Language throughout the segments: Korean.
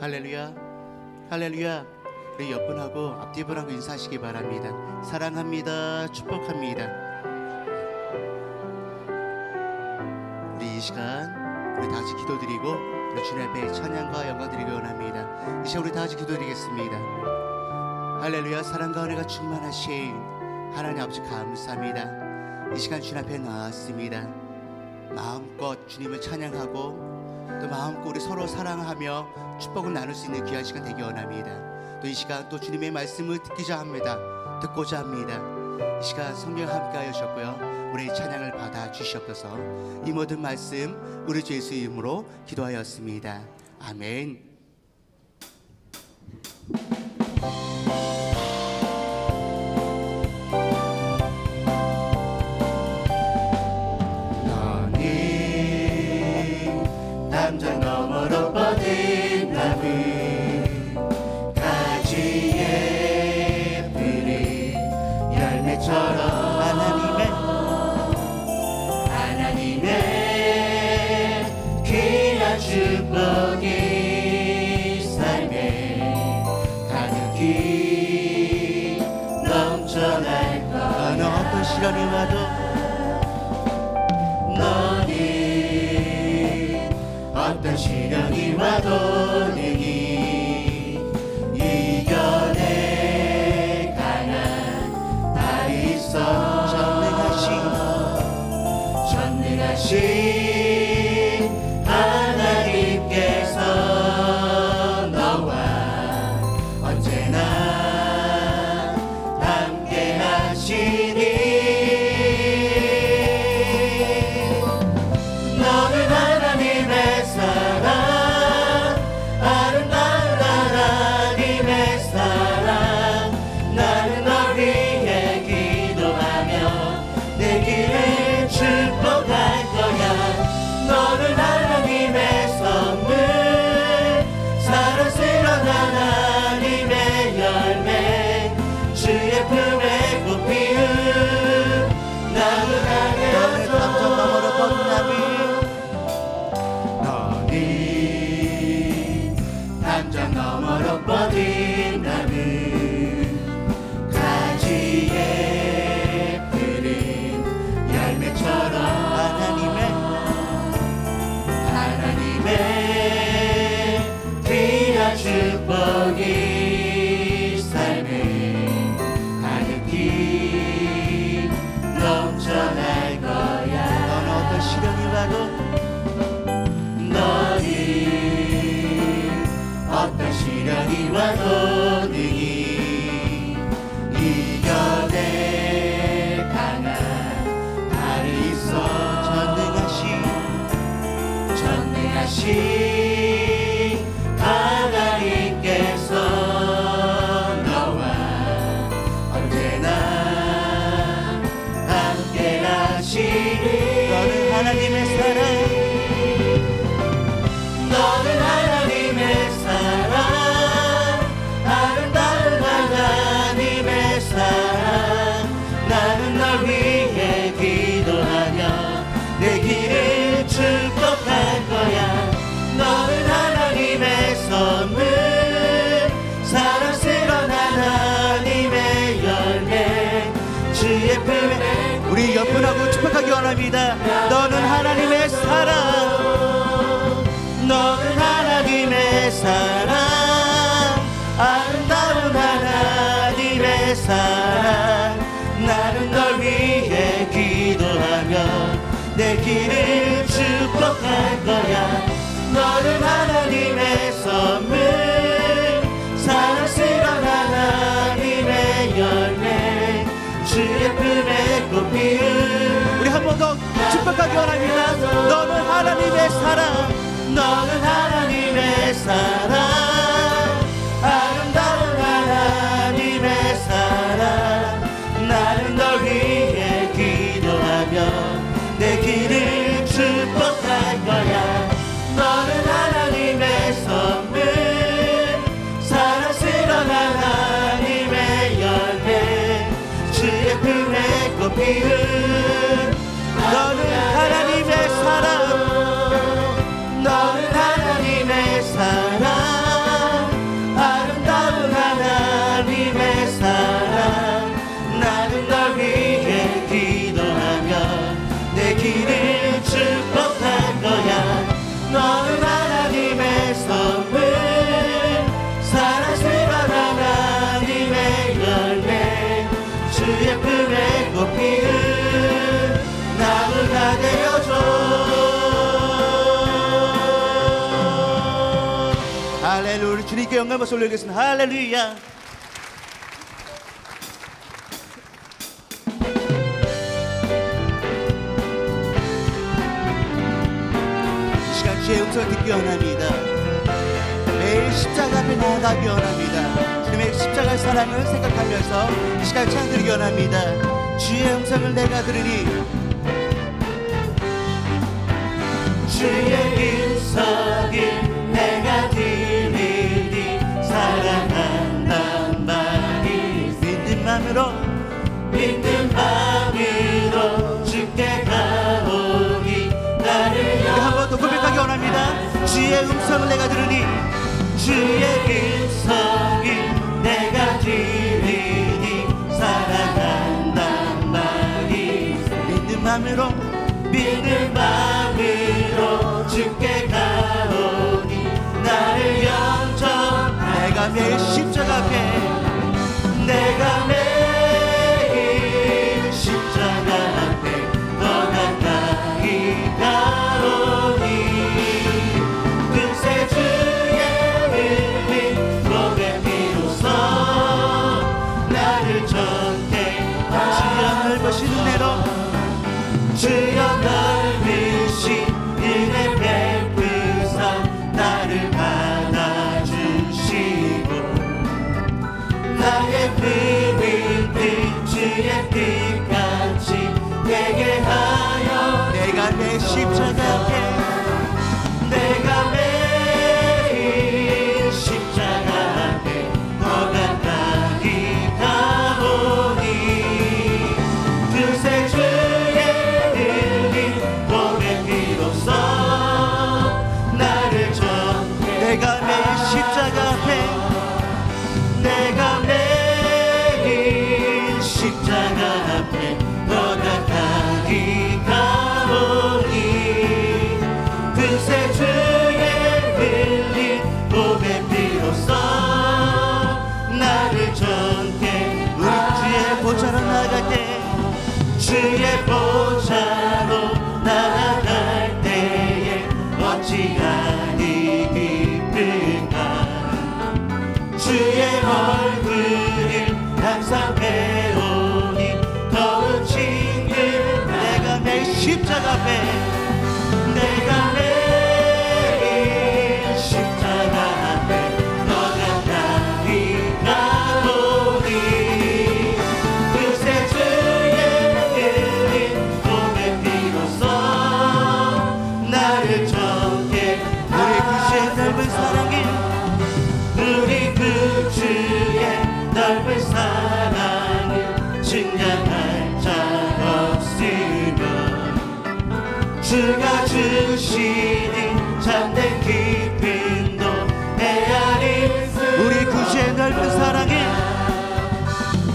할렐루야, 할렐루야. 우리 옆분하고 앞뒤 분하고 인사하시기 바랍니다. 사랑합니다. 축복합니다. 우리 이 시간 우리 다 같이 기도드리고 우리 주님 앞에 찬양과 영광 드리기 원합니다. 이 시간 우리 다 같이 기도드리겠습니다. 할렐루야. 사랑과 은혜가 충만하신 하나님 아버지 감사합니다. 이 시간 주님 앞에 나왔습니다. 마음껏 주님을 찬양하고 또 마음껏 우리 서로 사랑하며 축복을 나눌 수 있는 귀한 시간 되기 원합니다. 또 이 시간 또 주님의 말씀을 듣고자 합니다. 이 시간 성령 함께 하여 주셨고요. 우리의 찬양을 받아 주시옵소서. 이 모든 말씀 우리 주 예수의 이름으로 기도하였습니다. 아멘. 너는 담장 너머로 뻗은 나무 가지에 뿌린 열매처럼 하나님의 귀한 축복이 삶에 가득히 넘쳐날 거야. 어느 어떤 시련이 와도 너는 어떤 시련이 와도 능히 이겨내 강한 발이 있어. 전능하신 하나님께서 너와 언제나 함께 하시니 너는 하나님의 사랑, 아름다운 하나님의 사랑. 나는 널 위해 기도하며 내 길을 축복할 거야. 너는 하나님의 선물, 사랑스러운 하나님의 열매, 주의 품에 꽃 피운 나무 가게 담장 너머로 뻗은 나무. 너는 담장 너머로 뻗은 나무 가지에 뿌린 열매처럼 하나님의 귀한 축복이 삶에 가득히 넘쳐날 거야. 너는 어떤 시련이 와도 너는 어떤 시련이 와도 능히 이겨내 강한 발이 있어. 전능하신 하나님께서 너와 언제나 함께 하시니 너는 하나님의 사랑, 너는 하나님의 사랑, 아름다운 하나님의 사랑. 나는 널 위해 기도하며 내 길을 축복할 거야. 너는 하나님의 선물, 사랑스러운 하나님의 열매, 주의 품에. 우리 옆분하고 축복하기 원합니다. 너는 하나님의 사랑, 너는 하나님의 사랑, 아름다운 하나님의 사랑. 나는 널 위해 기도하며 내 길을 축복할 거야. 너는 하나님의 선물, 사랑스러운 하나님의 열매, 주의 품에 꽃 피운. 우리 한 번 더 축복하기 원합니다. 너는 하나님의 사랑, 너는 하나님의 사랑, 아름다운 하나님의 사랑. 나는 널 위해 기도하며 내 길을 축복할 거야. 너는 하나님의 선물, 사랑스러운 하나님의 열매, 주의 품에 꽃 피운. 너는 하나님의 사랑, 너는 하나님의 사랑, 할렐루야. 우리 주님께 영광 받으시고 올려드리겠습니다. 할렐루야. 이 시간 주의 음성을 듣기 원합니다. 매일 십자가 앞에 나아가기 원합니다. 주님의 십자가의 사랑을 생각하면서 이 시간 찬양 드리기 원합니다. 주의 음성을 내가 들으니 주의 음성을 내가 들으니 사랑한단 말이 믿는 마음으로 주께 가오니 나를 한 번 더 고백하기 원합니다. 주의 음성을 내가 들으니 주의 음성을 내가 들으니 사랑한단 말이 믿는 마음으로 주께 가오니 나를 영접 내가 매일 십자가 앞에 내가 매일 십자가 앞에 더 가까이 가오니 금세 주의 흘린 몸의 피로써 나를 전케 주여 넓으신 은혜로 주여 넓으신 은혜 베푸사 나를 받아주시고 나의 푸른 뜻 주의 뜻같이 되게 하여 내가 내 십자가 앞에 내가 매일 십자가 앞에 더 가까이 가오니 두세 주의 흘린 몸의 피로써 나를 전케 내가 매일 십자가 앞에 내가 매일 십자가 앞에 더 가까이 가오니 두세 주의 흘린 몸의 피로써 나를 전케 우리 주의 보좌로 나아갈 때 주의 보좌로 나아갈 때에 어찌하니 기쁠까 주의 얼굴을 항상 배우니 더욱 친근 내가 매일 십자가 앞에 내가 매일 십자가 앞에 더 가까이 가오니 그새 주의 흘린 몸의 피로써 나를 전케 우리 구주의 넓은 사랑이 우리 구주의 넓은 사랑을 증량할 자 없으며 주가 주시는 참된 기쁨도 헤아릴 수 우리 구주의 넓은 사랑을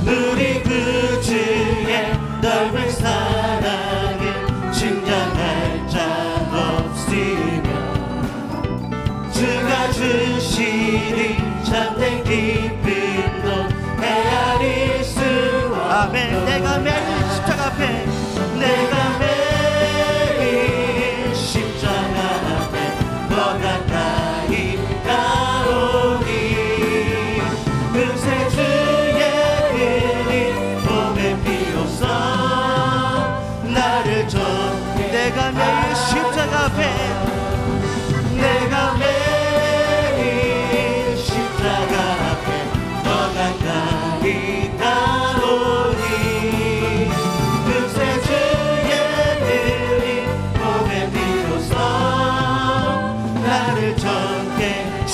우리 구주의 넓은 사랑을 증량할 자 없으며 주가 주시는 참된 기쁨도 헤아릴 수 아멘 내가 매일 십자가 앞에 내가 매일 십자가 앞에 더 가까이 가오니 금세 주의 흘린 몸의 피로써 나를 전케 내가 매일 십자가 앞에 내가 매일 십자가 앞에 더 가까이 가오니 금세 주의 흘린 몸의 피로써 나를 전케 주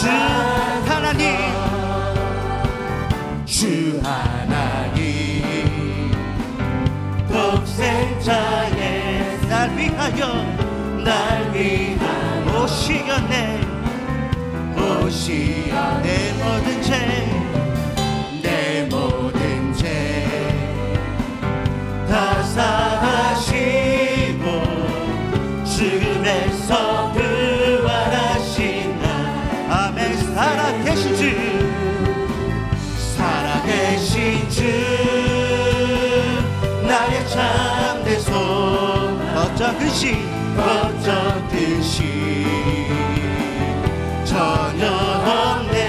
하나님 독생자의 날 위하여 오시었네 내 모든 죄 다 사하시고 죽음에서 부활하신 나 아멘 살아계신 주 나의 참된 소망 어쩌듯이 전혀 없네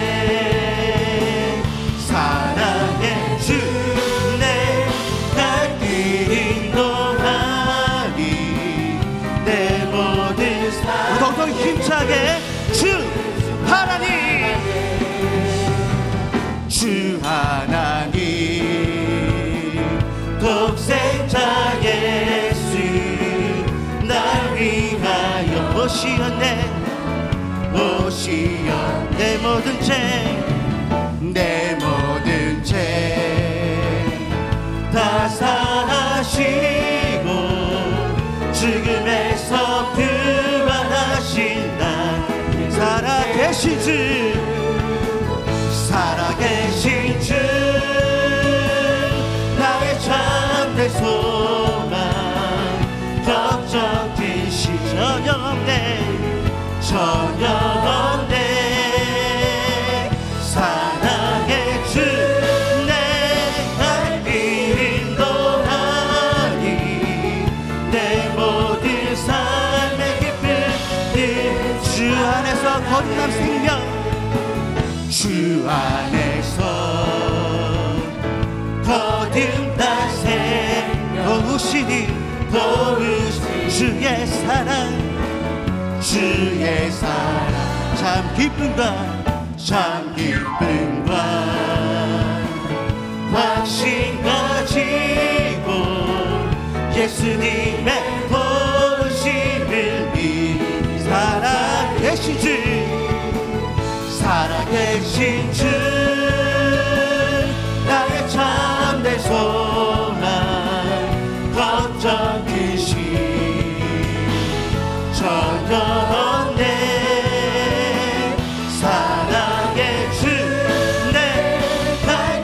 힘차게 주 하나님, 주 하나님, 독생자 예수 날 위하여 오시었네, 오시어 내 모든 죄, 내 모든 죄 다 사하시고 죽음에서 부활하신 날 살아계신 주, 살아계신 주 나의 참된 소망, 걱정된 시 전혀 없네, 전혀 없네. 사랑의 주 내가 인도하니 내 모든 삶의 기쁨, 주 안에서 거듭난 생명, 주 안에서 거듭난 생명, 도우시니 주의 사랑, 주의 사랑, 참 기쁨과 참 기쁨과 확신 가지고 예수님의 도우심을 믿, 살아계신 주, 살아계신 주 나의 참된 소망, 걱정 근심 전혀 없네. 사랑의 주 내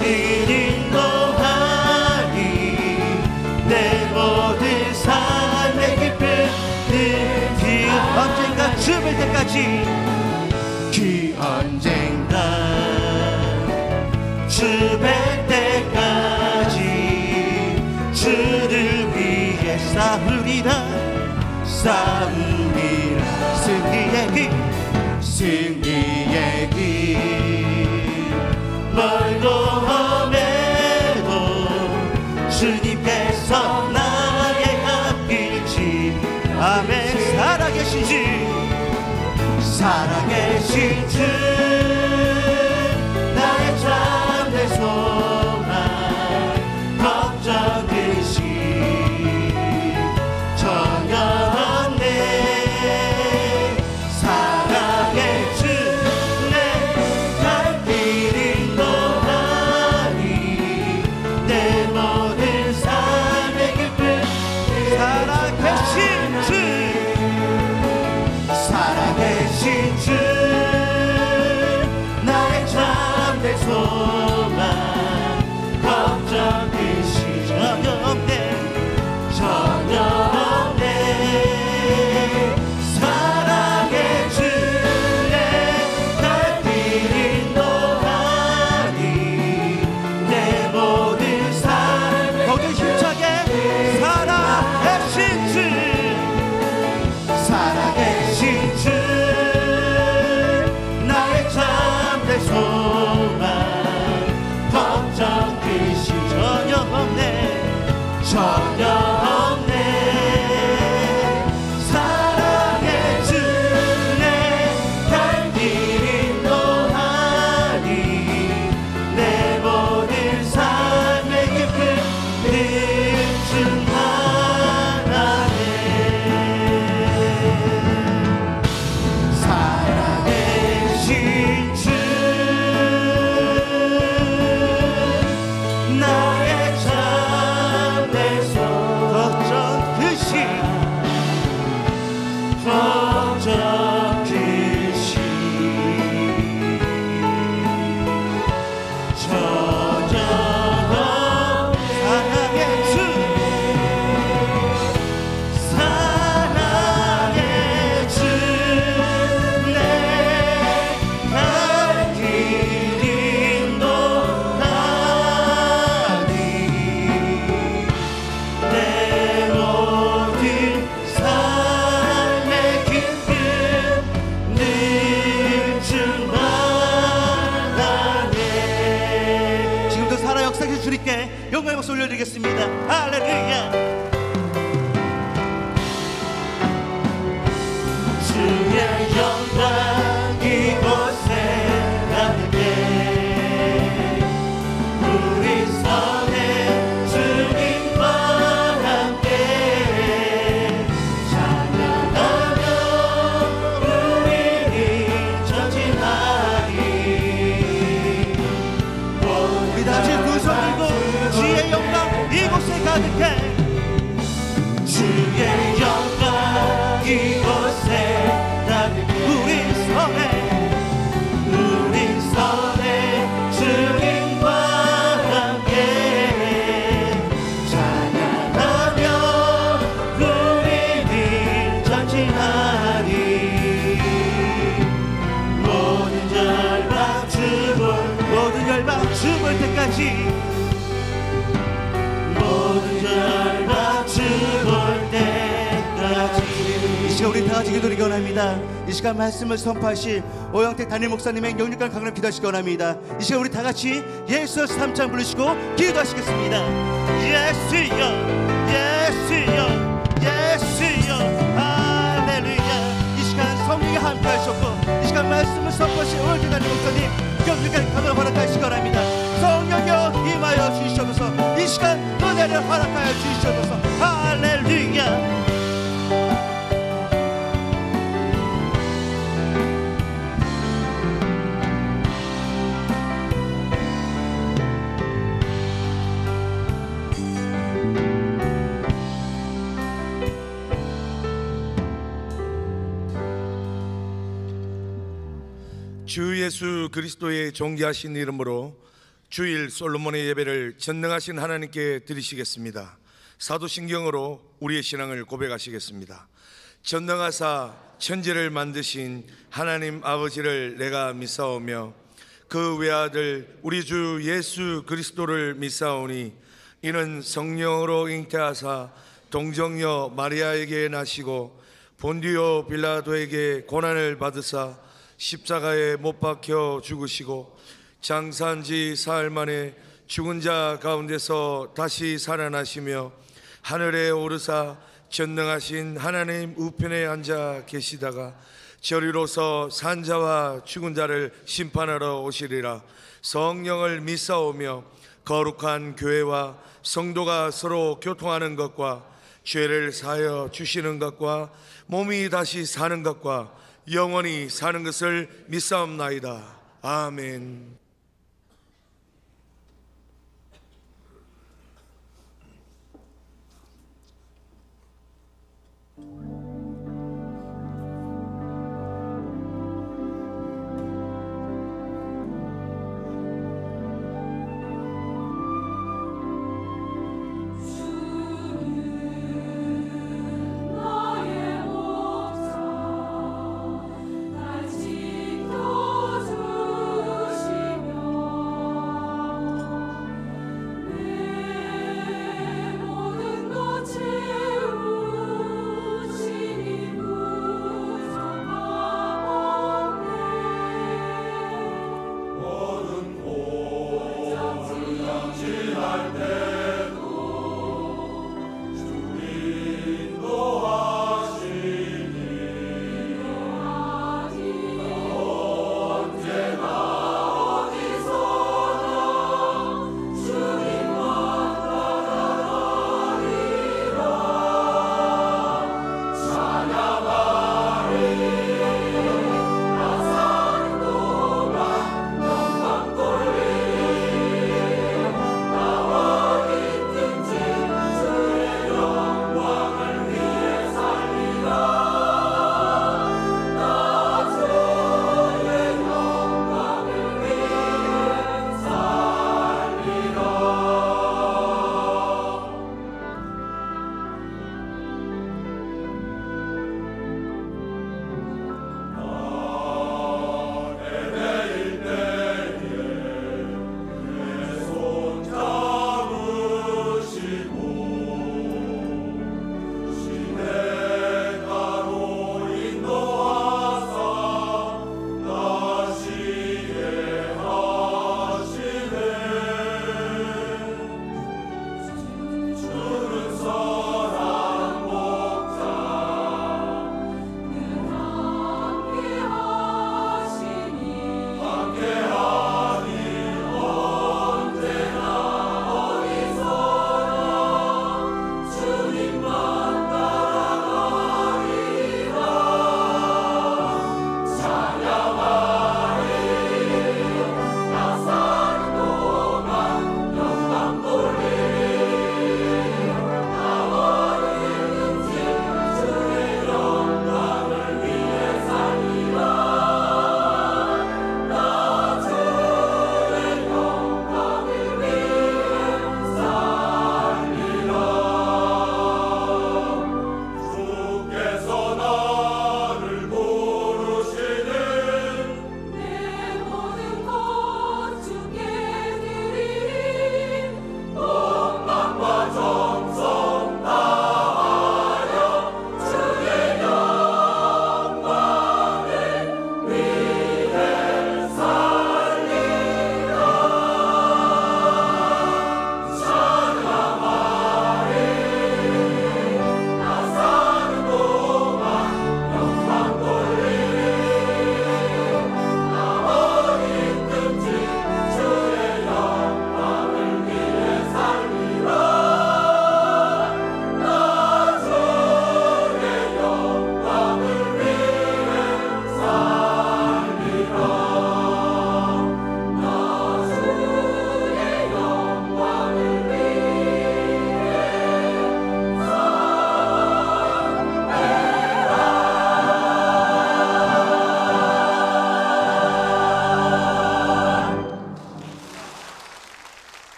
길 인도하니 내 모든 삶의 기쁨, 그 언젠가 죽을 때까지, 그 언젠가 죽을 때까지 주를 위해 싸우리라, 싸우리라. 승리의 길, 승리의 길, 멀고 험해도 주님께서 나의 앞길지. 아멘. 살아계신 주, 살아계신 주 나의 참된 소망, 걱정 근심 전혀 없네. 사랑의 주 내 갈 길 인도하니 내 모든 삶의 기쁨, 살아계신 주, 살아계신 주 나의 참된 소망, 걱정 근심 전혀 없네, 전혀 없네. 사랑의 주 내 갈 길 인도하니 내 모든 삶, 거기 힘차게 살아계신 주, 살아계신 주 나의 참된 소망, 걱정 근심 전혀 없네, 전혀 없네. 사랑의 주 내 갈 길 인도하니 내 모든 삶의 기쁨, 늘 충만하네. 살아계신 주 나의 참된 소망, 걱정 근심, 걱정 근심 전혀 없네. 사랑의 주, 사랑의 주 내 갈 길 인도하니 내 모든 삶의 기쁨, 늘 충만하네. 지금도 살아 역사해 주님께 영광의 박수 올려드리겠습니다. 할렐루야. 주의 영 모든 절망 죽을 때까지. 이 시간 우리 다 같이 기도드리기 원합니다. 이 시간 말씀을 선포하실 오영택 담임 목사님의 영육간 강을 기도하시기 원합니다. 이 시간 우리 다 같이 예수 3장 부르시고 기도하시겠습니다. 예수여 예수여 예수여. 할렐루야. 이 시간 성령이 함께 하셨고 이 시간 말씀을 선포하실 오영택 담임 목사님 영육간 강을 허락하시기 원합니다. 성령여 임하여 주시옵소서. 이 시간 은혜를 허락하여 주시옵소서. 할렐루야. 주 예수 그리스도의 존귀하신 이름으로 주일 솔로몬의 예배를 전능하신 하나님께 드리시겠습니다. 사도신경으로 우리의 신앙을 고백하시겠습니다. 전능하사 천지를 만드신 하나님 아버지를 내가 믿사오며 그 외아들 우리 주 예수 그리스도를 믿사오니 이는 성령으로 잉태하사 동정녀 마리아에게 나시고 본디오 빌라도에게 고난을 받으사 십자가에 못 박혀 죽으시고 장사한 지 사흘 만에 죽은 자 가운데서 다시 살아나시며 하늘에 오르사 전능하신 하나님 우편에 앉아 계시다가 저리로서 산 자와 죽은 자를 심판하러 오시리라. 성령을 믿사오며 거룩한 교회와 성도가 서로 교통하는 것과 죄를 사하여 주시는 것과 몸이 다시 사는 것과 영원히 사는 것을 믿사옵나이다. 아멘. 날 지켜주시네.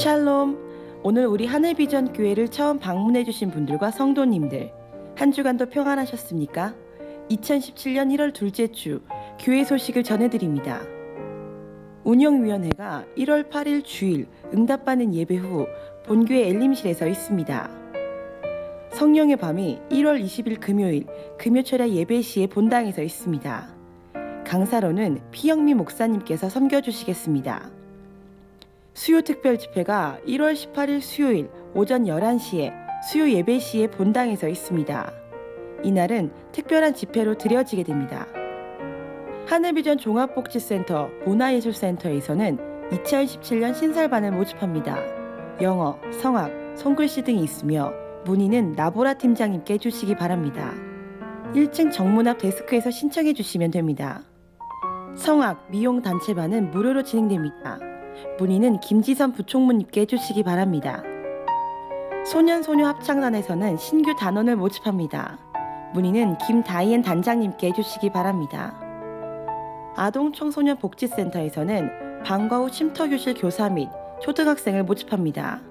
샬롬. 오늘 우리 하늘비전 교회를 처음 방문해 주신 분들과 성도님들, 한 주간도 평안하셨습니까? 2017년 1월 둘째 주 교회 소식을 전해드립니다. 운영위원회가 1월 8일 주일 응답받는 예배 후 본교회 엘림실에서 있습니다. 성령의 밤이 1월 20일 금요일 금요철야 예배 시에 본당에서 있습니다. 강사로는 피영미 목사님께서 섬겨주시겠습니다. 수요 특별 집회가 1월 18일 수요일 오전 11시에 수요 예배 시에 본당에서 있습니다. 이날은 특별한 집회로 드려지게 됩니다. 하늘비전 종합복지센터 문화예술센터에서는 2017년 신설반을 모집합니다. 영어, 성악, 손글씨 등이 있으며 문의는 나보라 팀장님께 해주시기 바랍니다. 1층 정문 앞 데스크에서 신청해 주시면 됩니다. 성악, 미용 단체반은 무료로 진행됩니다. 문의는 김지선 부총무님께 해주시기 바랍니다. 소년소녀 합창단에서는 신규 단원을 모집합니다. 문의는 김다희엔 단장님께 해주시기 바랍니다. 아동청소년 복지센터에서는 방과 후 쉼터교실 교사 및 초등학생을 모집합니다.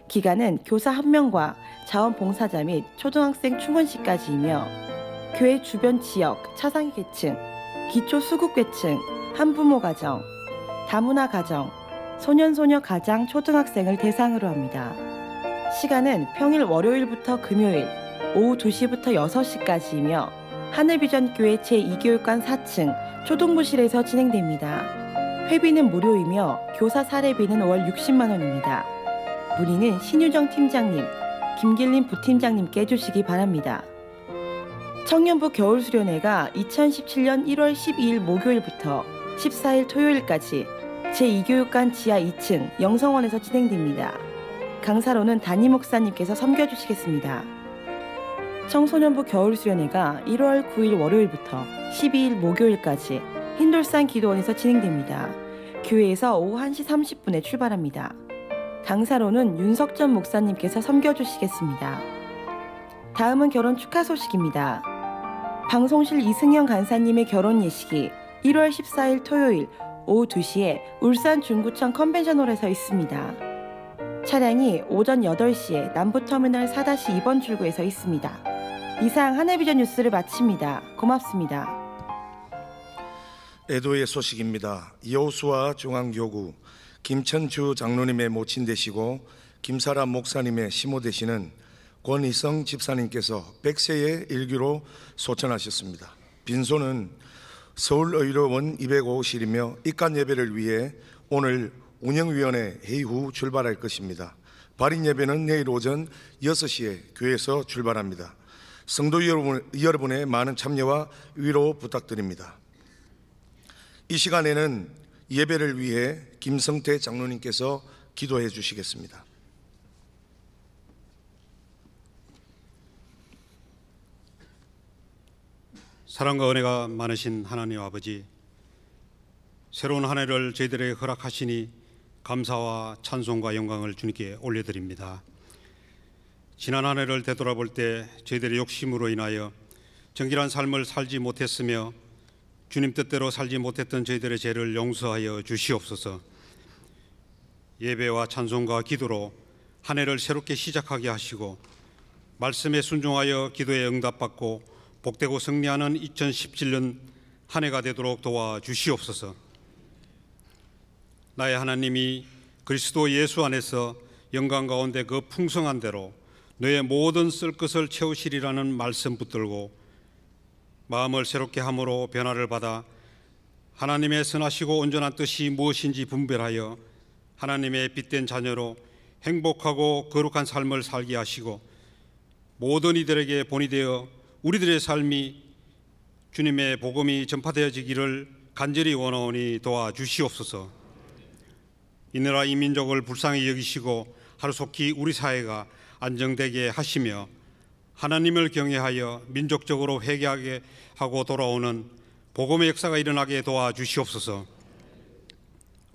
기간은 교사 1명과 자원봉사자 및 초등학생 충원시까지이며 교회 주변 지역 차상위 계층, 기초수급계층, 한부모 가정, 다문화 가정, 소년소녀 가장 초등학생을 대상으로 합니다. 시간은 평일 월요일부터 금요일 오후 2시부터 6시까지이며 하늘비전 교회 제2교육관 4층 초등부실에서 진행됩니다. 회비는 무료이며 교사 사례비는 월 60만 원입니다. 문의는 신유정 팀장님, 김길림 부팀장님께 해주시기 바랍니다. 청년부 겨울수련회가 2017년 1월 12일 목요일부터 14일 토요일까지 제2교육관 지하 2층 영성원에서 진행됩니다. 강사로는 담임 목사님께서 섬겨주시겠습니다. 청소년부 겨울수련회가 1월 9일 월요일부터 12일 목요일까지 흰돌산 기도원에서 진행됩니다. 교회에서 오후 1시 30분에 출발합니다. 강사로는 윤석전 목사님께서 섬겨주시겠습니다. 다음은 결혼 축하 소식입니다. 방송실 이승현 간사님의 결혼 예식이 1월 14일 토요일 오후 2시에 울산 중구청 컨벤션홀에서 있습니다. 차량이 오전 8시에 남부터미널 4-2번 출구에서 있습니다. 이상 하늘비전 뉴스를 마칩니다. 고맙습니다. 애도의 소식입니다. 여호수아 중앙교구 김천주 장로님의 모친 되시고 김사람 목사님의 시모 되시는 권희성 집사님께서 100세의 일기로 소천하셨습니다. 빈소는 서울의료원 205실이며 입간 예배를 위해 오늘 운영위원회 회의 후 출발할 것입니다. 발인 예배는 내일 오전 6시에 교회에서 출발합니다. 성도 여러분의 많은 참여와 위로 부탁드립니다. 이 시간에는 예배를 위해 김성태 장로님께서 기도해 주시겠습니다. 사랑과 은혜가 많으신 하나님 아버지, 새로운 한 해를 저희들에게 허락하시니 감사와 찬송과 영광을 주님께 올려드립니다. 지난 한 해를 되돌아볼 때 저희들의 욕심으로 인하여 정결한 삶을 살지 못했으며 주님 뜻대로 살지 못했던 저희들의 죄를 용서하여 주시옵소서. 예배와 찬송과 기도로 한 해를 새롭게 시작하게 하시고 말씀에 순종하여 기도에 응답받고 복되고 승리하는 2017년 한 해가 되도록 도와주시옵소서. 나의 하나님이 그리스도 예수 안에서 영광 가운데 그 풍성한 대로 너의 모든 쓸 것을 채우시리라는 말씀 붙들고 마음을 새롭게 함으로 변화를 받아 하나님의 선하시고 온전한 뜻이 무엇인지 분별하여 하나님의 빛된 자녀로 행복하고 거룩한 삶을 살게 하시고 모든 이들에게 본이 되어 우리들의 삶이 주님의 복음이 전파되어지기를 간절히 원하오니 도와주시옵소서. 이 나라 이 민족을 불쌍히 여기시고 하루속히 우리 사회가 안정되게 하시며 하나님을 경외하여 민족적으로 회개하게 하고 돌아오는 복음의 역사가 일어나게 도와주시옵소서.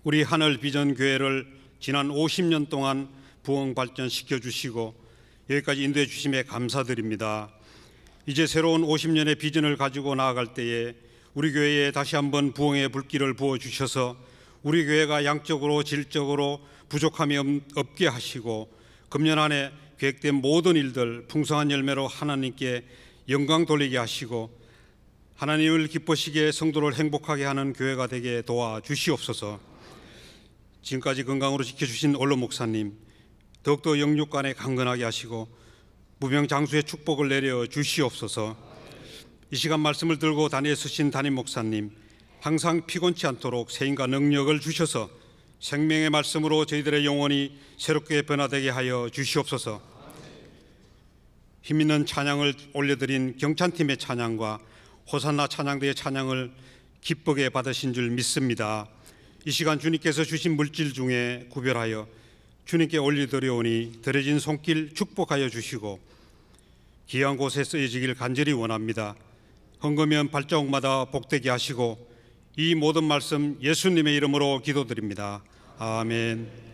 우리 하늘비전교회를 지난 50년 동안 부흥 발전시켜 주시고 여기까지 인도해 주심에 감사드립니다. 이제 새로운 50년의 비전을 가지고 나아갈 때에 우리 교회에 다시 한번 부흥의 불길을 부어주셔서 우리 교회가 양적으로 질적으로 부족함이 없게 하시고 금년 한 해 계획된 모든 일들 풍성한 열매로 하나님께 영광 돌리게 하시고 하나님을 기쁘시게 성도를 행복하게 하는 교회가 되게 도와주시옵소서. 지금까지 건강으로 지켜주신 원로 목사님 더욱더 영육간에 강건하게 하시고 무병장수의 축복을 내려 주시옵소서. 이 시간 말씀을 들고 단위에 서신 담임 목사님 항상 피곤치 않도록 세임과 능력을 주셔서 생명의 말씀으로 저희들의 영혼이 새롭게 변화되게 하여 주시옵소서. 힘있는 찬양을 올려드린 경찬팀의 찬양과 호산나 찬양대의 찬양을 기쁘게 받으신 줄 믿습니다. 이 시간 주님께서 주신 물질 중에 구별하여 주님께 올려드려오니 드려진 손길 축복하여 주시고 귀한 곳에 쓰여지길 간절히 원합니다. 헌금면 발자국마다 복되게 하시고 이 모든 말씀 예수님의 이름으로 기도드립니다. 아멘.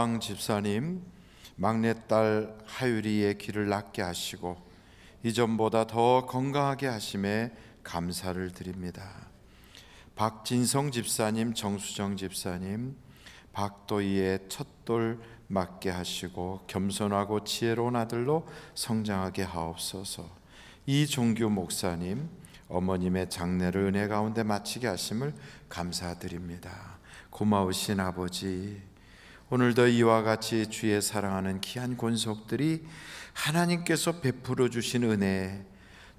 김수광 집사님, 막내딸 하유리의 귀를 낫게 하시고 이전보다 더 건강하게 하심에 감사를 드립니다. 박진성 집사님, 정수정 집사님, 박도희의 첫돌 맞게 하시고 겸손하고 지혜로운 아들로 성장하게 하옵소서. 이종규 목사님, 어머님의 장례를 은혜 가운데 마치게 하심을 감사드립니다. 고마우신 아버지, 오늘도 이와 같이 주의 사랑하는 귀한 권속들이 하나님께서 베풀어 주신 은혜,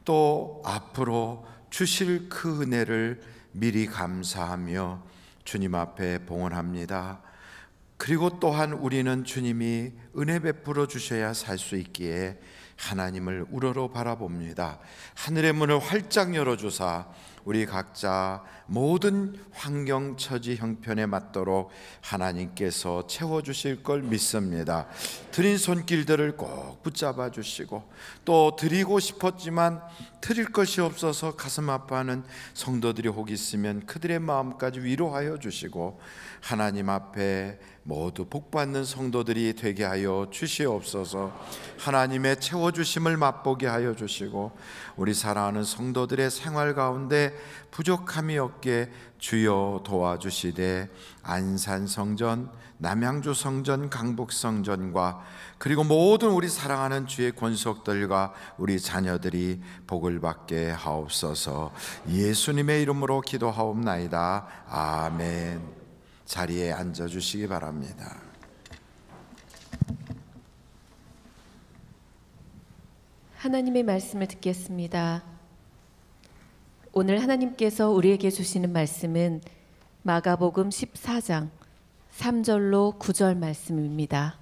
또 앞으로 주실 그 은혜를 미리 감사하며 주님 앞에 봉헌합니다. 그리고 또한 우리는 주님이 은혜 베풀어 주셔야 살 수 있기에 하나님을 우러러 바라봅니다. 하늘의 문을 활짝 열어주사 우리 각자 모든 환경 처지 형편에 맞도록 하나님께서 채워주실 걸 믿습니다. 드린 손길들을 꼭 붙잡아 주시고, 또 드리고 싶었지만 드릴 것이 없어서 가슴 아파하는 성도들이 혹 있으면 그들의 마음까지 위로하여 주시고, 하나님 앞에 모두 복받는 성도들이 되게 하여 주시옵소서. 하나님의 채워주심을 맛보게 하여 주시고, 우리 사랑하는 성도들의 생활 가운데 부족함이 없게 주여 도와주시되, 안산 성전, 남양주 성전, 강북 성전과 그리고 모든 우리 사랑하는 주의 권속들과 우리 자녀들이 복을 받게 하옵소서. 예수님의 이름으로 기도하옵나이다. 아멘. 자리에 앉아주시기 바랍니다. 하나님의 말씀을 듣겠습니다. 오늘 하나님께서 우리에게 주시는 말씀은 마가복음 14장 3절로 9절 말씀입니다.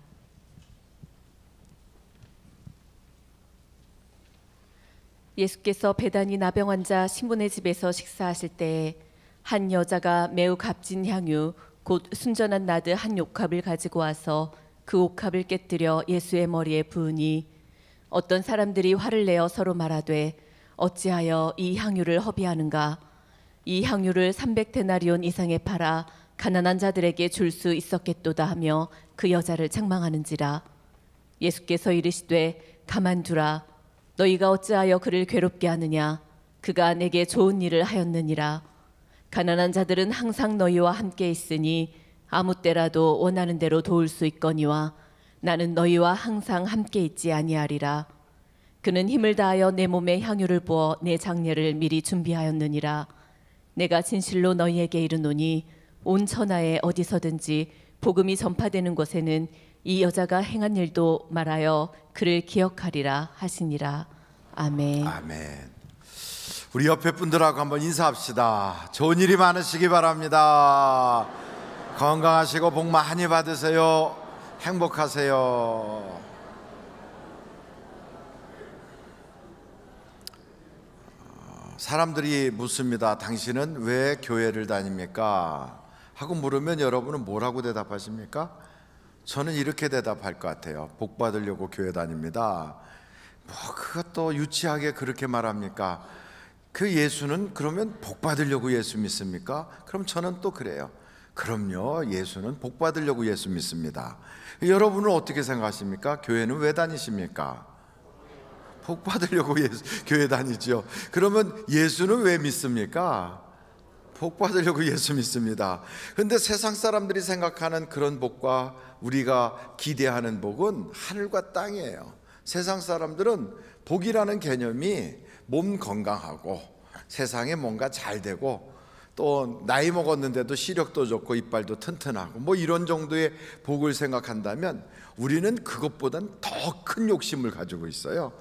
예수께서 베다니 나병 환자 시몬의 집에서 식사하실 때에 한 여자가 매우 값진 향유 곧 순전한 나드 한 옥합을 가지고 와서 그 옥합을 깨뜨려 예수의 머리에 부으니, 어떤 사람들이 화를 내어 서로 말하되 어찌하여 이 향유를 허비하는가? 이 향유를 300데나리온 이상에 팔아 가난한 자들에게 줄 수 있었겠도다 하며 그 여자를 책망하는지라. 예수께서 이르시되 가만두라. 너희가 어찌하여 그를 괴롭게 하느냐? 그가 내게 좋은 일을 하였느니라. 가난한 자들은 항상 너희와 함께 있으니 아무 때라도 원하는 대로 도울 수 있거니와 나는 너희와 항상 함께 있지 아니하리라. 그는 힘을 다하여 내 몸에 향유를 부어 내 장례를 미리 준비하였느니라. 내가 진실로 너희에게 이르노니 온 천하에 어디서든지 복음이 전파되는 곳에는 이 여자가 행한 일도 말하여 그를 기억하리라 하시니라. 아멘. 아멘. 우리 옆에 분들하고 한번 인사합시다. 좋은 일이 많으시기 바랍니다. 건강하시고 복 많이 받으세요. 행복하세요. 사람들이 묻습니다. 당신은 왜 교회를 다닙니까? 하고 물으면 여러분은 뭐라고 대답하십니까? 저는 이렇게 대답할 것 같아요. 복 받으려고 교회 다닙니다. 뭐 그것도 유치하게 그렇게 말합니까? 그 예수는 그러면 복 받으려고 예수 믿습니까? 그럼 저는 또 그래요. 그럼요, 예수는 복 받으려고 예수 믿습니다. 여러분은 어떻게 생각하십니까? 교회는 왜 다니십니까? 복 받으려고 교회 다니죠. 그러면 예수는 왜 믿습니까? 복 받으려고 예수 믿습니다. 그런데 세상 사람들이 생각하는 그런 복과 우리가 기대하는 복은 하늘과 땅이에요. 세상 사람들은 복이라는 개념이 몸 건강하고 세상에 뭔가 잘 되고 또 나이 먹었는데도 시력도 좋고 이빨도 튼튼하고 뭐 이런 정도의 복을 생각한다면, 우리는 그것보단 더 큰 욕심을 가지고 있어요.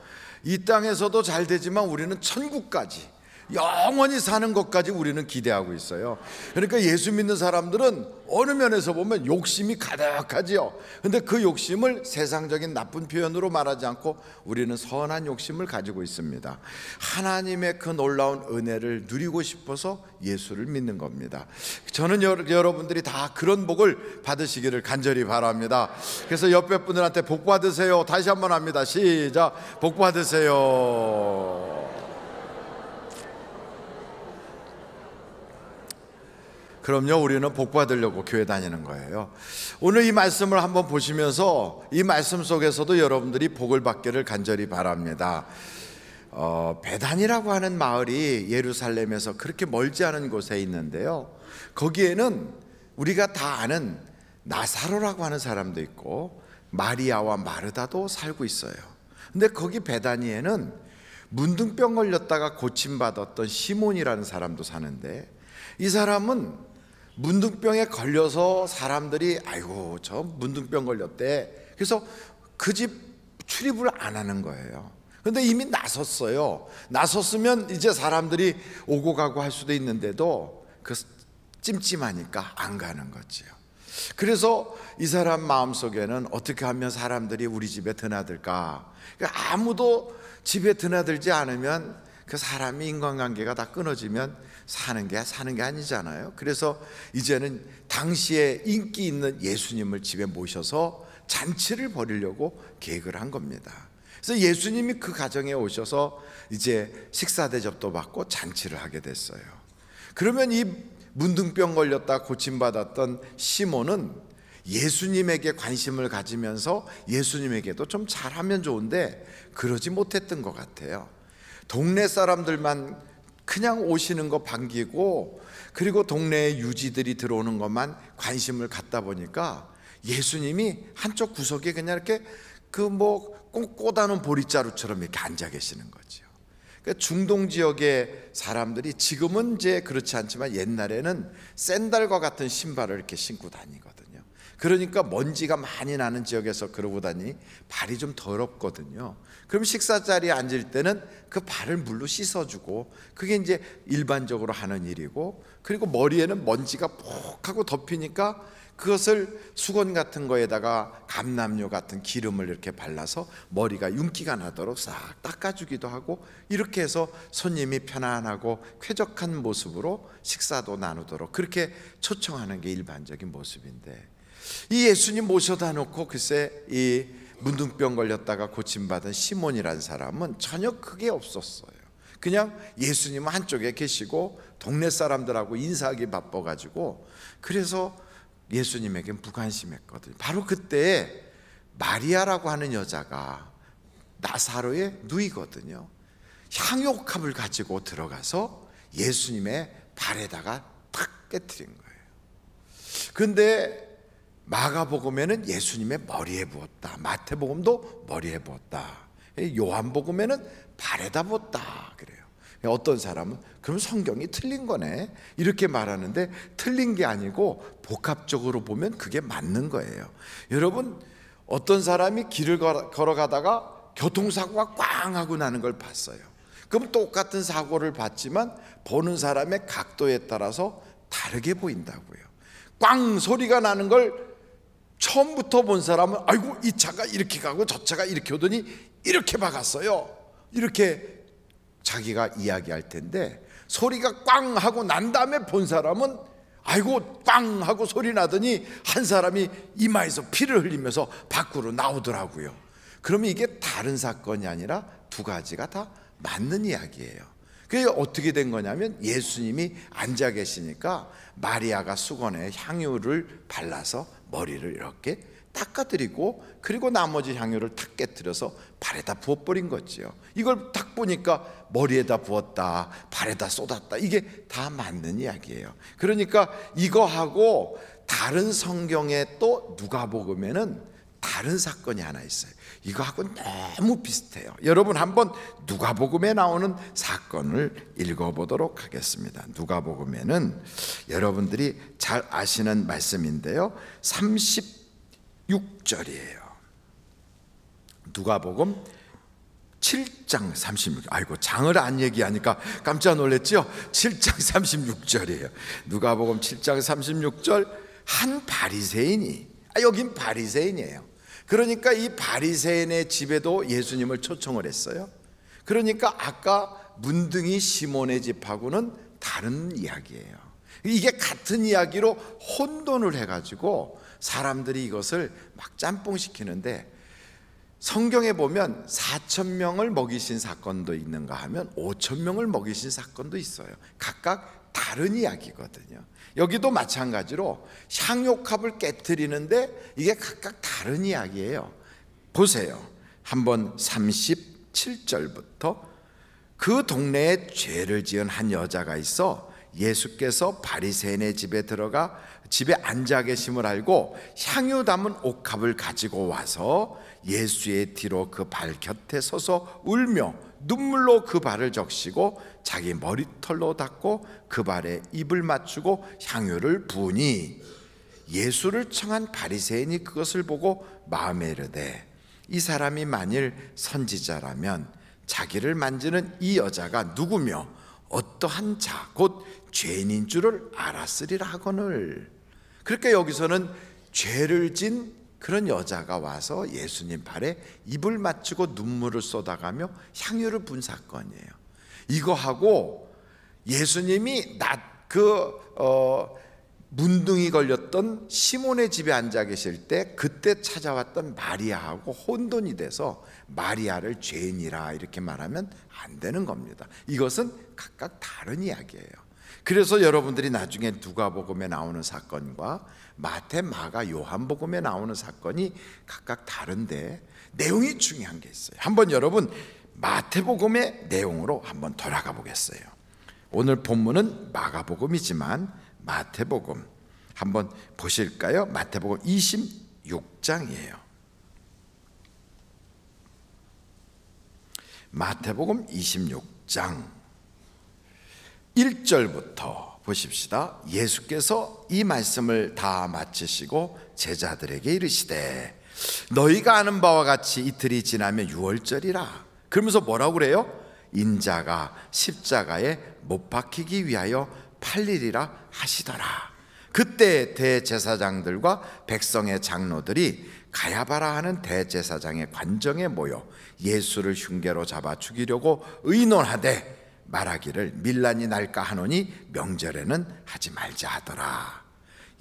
이 땅에서도 잘 되지만 우리는 천국까지 영원히 사는 것까지 우리는 기대하고 있어요. 그러니까 예수 믿는 사람들은 어느 면에서 보면 욕심이 가득하지요. 근데 그 욕심을 세상적인 나쁜 표현으로 말하지 않고 우리는 선한 욕심을 가지고 있습니다. 하나님의 그 놀라운 은혜를 누리고 싶어서 예수를 믿는 겁니다. 저는 여러분들이 다 그런 복을 받으시기를 간절히 바랍니다. 그래서 옆에 분들한테 복 받으세요. 다시 한번 합니다. 시작. 복 받으세요. 그럼요, 우리는 복 받으려고 교회 다니는 거예요. 오늘 이 말씀을 한번 보시면서 이 말씀 속에서도 여러분들이 복을 받기를 간절히 바랍니다. 베단이라고 하는 마을이 예루살렘에서 그렇게 멀지 않은 곳에 있는데요, 거기에는 우리가 다 아는 나사로라고 하는 사람도 있고 마리아와 마르다도 살고 있어요. 근데 거기 베다니에는 문둥병 걸렸다가 고침받았던 시몬이라는 사람도 사는데, 이 사람은 문둥병에 걸려서 사람들이 아이고 저 문둥병 걸렸대, 그래서 그 집 출입을 안 하는 거예요. 근데 이미 나섰어요. 나섰으면 이제 사람들이 오고 가고 할 수도 있는데도 그 찜찜하니까 안 가는 거지요. 그래서 이 사람 마음속에는 어떻게 하면 사람들이 우리 집에 드나들까. 그러니까 아무도 집에 드나들지 않으면 그 사람이 인간관계가 다 끊어지면 사는 게 아니잖아요. 그래서 이제는 당시에 인기 있는 예수님을 집에 모셔서 잔치를 벌이려고 계획을 한 겁니다. 그래서 예수님이 그 가정에 오셔서 이제 식사 대접도 받고 잔치를 하게 됐어요. 그러면 이 문둥병 걸렸다 고침받았던 시몬은 예수님에게 관심을 가지면서 예수님에게도 좀 잘하면 좋은데 그러지 못했던 것 같아요. 동네 사람들만 그냥 오시는 거 반기고, 그리고 동네에 유지들이 들어오는 것만 관심을 갖다 보니까 예수님이 한쪽 구석에 그냥 이렇게 그 꽂아놓은 보리자루처럼 이렇게 앉아 계시는 거죠. 그러니까 중동 지역의 사람들이 지금은 이제 그렇지 않지만 옛날에는 샌들과 같은 신발을 이렇게 신고 다니거든요. 그러니까 먼지가 많이 나는 지역에서 그러고 다니 발이 좀 더럽거든요. 그럼 식사 자리에 앉을 때는 그 발을 물로 씻어주고, 그게 이제 일반적으로 하는 일이고, 그리고 머리에는 먼지가 푹 하고 덮이니까 그것을 수건 같은 거에다가 감람료 같은 기름을 이렇게 발라서 머리가 윤기가 나도록 싹 닦아주기도 하고, 이렇게 해서 손님이 편안하고 쾌적한 모습으로 식사도 나누도록 그렇게 초청하는 게 일반적인 모습인데, 이 예수님 모셔다 놓고 글쎄 이 문둥병 걸렸다가 고침받은 시몬이라는 사람은 전혀 그게 없었어요. 그냥 예수님은 한쪽에 계시고 동네 사람들하고 인사하기 바빠가지고, 그래서 예수님에겐 무관심했거든요. 바로 그때 마리아라고 하는 여자가 나사로의 누이거든요. 향유옥합을 가지고 들어가서 예수님의 발에다가 탁 깨트린 거예요. 그런데 마가복음에는 예수님의 머리에 부었다, 마태복음도 머리에 부었다, 요한복음에는 발에다 부었다 그래요. 어떤 사람은 그럼 성경이 틀린 거네 이렇게 말하는데, 틀린 게 아니고 복합적으로 보면 그게 맞는 거예요. 여러분, 어떤 사람이 길을 걸어가다가 교통사고가 꽝 하고 나는 걸 봤어요. 그럼 똑같은 사고를 봤지만 보는 사람의 각도에 따라서 다르게 보인다고요. 꽝 소리가 나는 걸 처음부터 본 사람은 아이고 이 차가 이렇게 가고 저 차가 이렇게 오더니 이렇게 박았어요, 이렇게 자기가 이야기할 텐데, 소리가 꽝 하고 난 다음에 본 사람은 아이고 꽝 하고 소리 나더니 한 사람이 이마에서 피를 흘리면서 밖으로 나오더라고요. 그러면 이게 다른 사건이 아니라 두 가지가 다 맞는 이야기예요. 그게 어떻게 된 거냐면, 예수님이 앉아 계시니까 마리아가 수건에 향유를 발라서 머리를 이렇게 닦아드리고, 그리고 나머지 향유를 탁 깨뜨려서 발에다 부어버린 거지요. 이걸 딱 보니까 머리에다 부었다, 발에다 쏟았다, 이게 다 맞는 이야기예요. 그러니까 이거하고 다른 성경에 또 누가복음에는 다른 사건이 하나 있어요. 이거하고 너무 비슷해요. 여러분 한번 누가복음에 나오는 사건을 읽어보도록 하겠습니다. 누가복음에는 여러분들이 잘 아시는 말씀인데요, 36절이에요. 누가복음 7장 36절. 아이고 장을 안 얘기하니까 깜짝 놀랐죠. 7장 36절이에요. 누가복음 7장 36절. 한 바리새인이, 여긴 바리새인이에요. 그러니까 이 바리새인의 집에도 예수님을 초청을 했어요. 그러니까 아까 문둥이 시몬의 집하고는 다른 이야기예요. 이게 같은 이야기로 혼돈을 해가지고 사람들이 이것을 막 짬뽕시키는데, 성경에 보면 4,000명을 먹이신 사건도 있는가 하면 5,000명을 먹이신 사건도 있어요. 각각 다른 이야기거든요. 여기도 마찬가지로 향유컵을 깨뜨리는데 이게 각각 다른 이야기예요. 보세요. 한번 37절부터 그 동네에 죄를 지은 한 여자가 있어 예수께서 바리새인의 집에 들어가 집에 앉아 계심을 알고 향유 담은 옥합을 가지고 와서 예수의 뒤로 그 발 곁에 서서 울며 눈물로 그 발을 적시고 자기 머리털로 닦고 그 발에 입을 맞추고 향유를 부으니 예수를 청한 바리새인이 그것을 보고 마음에 이르되 이 사람이 만일 선지자라면 자기를 만지는 이 여자가 누구며 어떠한 자 곧 죄인인 줄을 알았으리라 하거늘. 그러니까 여기서는 죄를 진 그런 여자가 와서 예수님 발에 입을 맞추고 눈물을 쏟아가며 향유를 분 사건이에요. 이거하고 예수님이 문둥이 걸렸던 시몬의 집에 앉아 계실 때 그때 찾아왔던 마리아하고 혼돈이 돼서 마리아를 죄인이라 이렇게 말하면 안 되는 겁니다. 이것은 각각 다른 이야기예요. 그래서 여러분들이 나중에 누가복음에 나오는 사건과 마태, 마가, 요한복음에 나오는 사건이 각각 다른데 내용이 중요한 게 있어요. 한번 여러분 마태복음의 내용으로 한번 돌아가 보겠어요. 오늘 본문은 마가복음이지만 마태복음 한번 보실까요? 마태복음 26장이에요. 마태복음 26장 1절부터 보십시다. 예수께서 이 말씀을 다 마치시고 제자들에게 이르시되 너희가 아는 바와 같이 이틀이 지나면 유월절이라. 그러면서 뭐라고 그래요? 인자가 십자가에 못 박히기 위하여 팔리리라 하시더라. 그때 대제사장들과 백성의 장로들이 가야바라 하는 대제사장의 관정에 모여 예수를 흉계로 잡아 죽이려고 의논하되 말하기를 밀란이 날까 하노니 명절에는 하지 말자 하더라.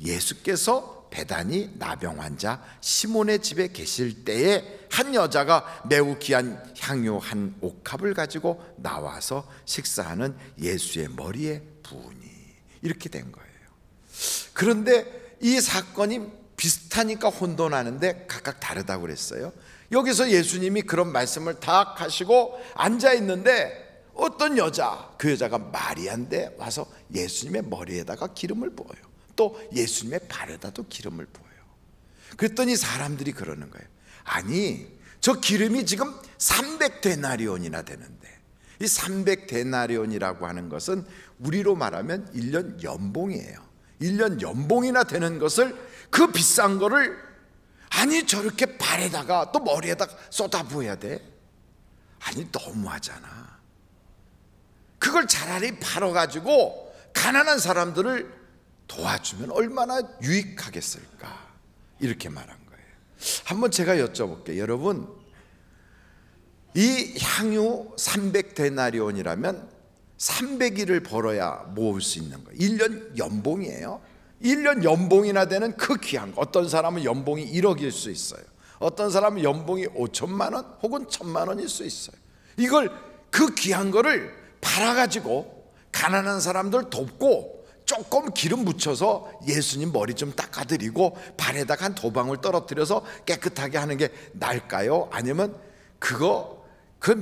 예수께서 베다니 나병 환자 시몬의 집에 계실 때에 한 여자가 매우 귀한 향유 한 옥합을 가지고 나와서 식사하는 예수의 머리에 부으니 이렇게 된 거예요. 그런데 이 사건이 비슷하니까 혼돈하는데 각각 다르다고 그랬어요. 여기서 예수님이 그런 말씀을 다 하시고 앉아 있는데 어떤 여자, 그 여자가 마리아인데 와서 예수님의 머리에다가 기름을 부어요. 또 예수님의 발에다도 기름을 부어요. 그랬더니 사람들이 그러는 거예요. 아니, 저 기름이 지금 300데나리온이나 되는데, 이 300데나리온이라고 하는 것은 우리로 말하면 1년 연봉이에요. 1년 연봉이나 되는 것을, 그 비싼 거를 아니 저렇게 발에다가 또 머리에다가 쏟아 부어야 돼? 아니 너무하잖아. 그걸 차라리 팔아가지고 가난한 사람들을 도와주면 얼마나 유익하겠을까, 이렇게 말한 거예요. 한번 제가 여쭤볼게요. 여러분, 이 향유 300데나리온이라면 300일을 벌어야 모을 수 있는 거예요. 1년 연봉이에요. 1년 연봉이나 되는 그 귀한 거. 어떤 사람은 연봉이 1억일 수 있어요. 어떤 사람은 연봉이 5천만 원 혹은 1,000만 원일 수 있어요. 이걸, 그 귀한 거를 팔아가지고 가난한 사람들 돕고 조금 기름 묻혀서 예수님 머리 좀 닦아드리고 발에다가 한 2방울 떨어뜨려서 깨끗하게 하는 게 나을까요? 아니면 그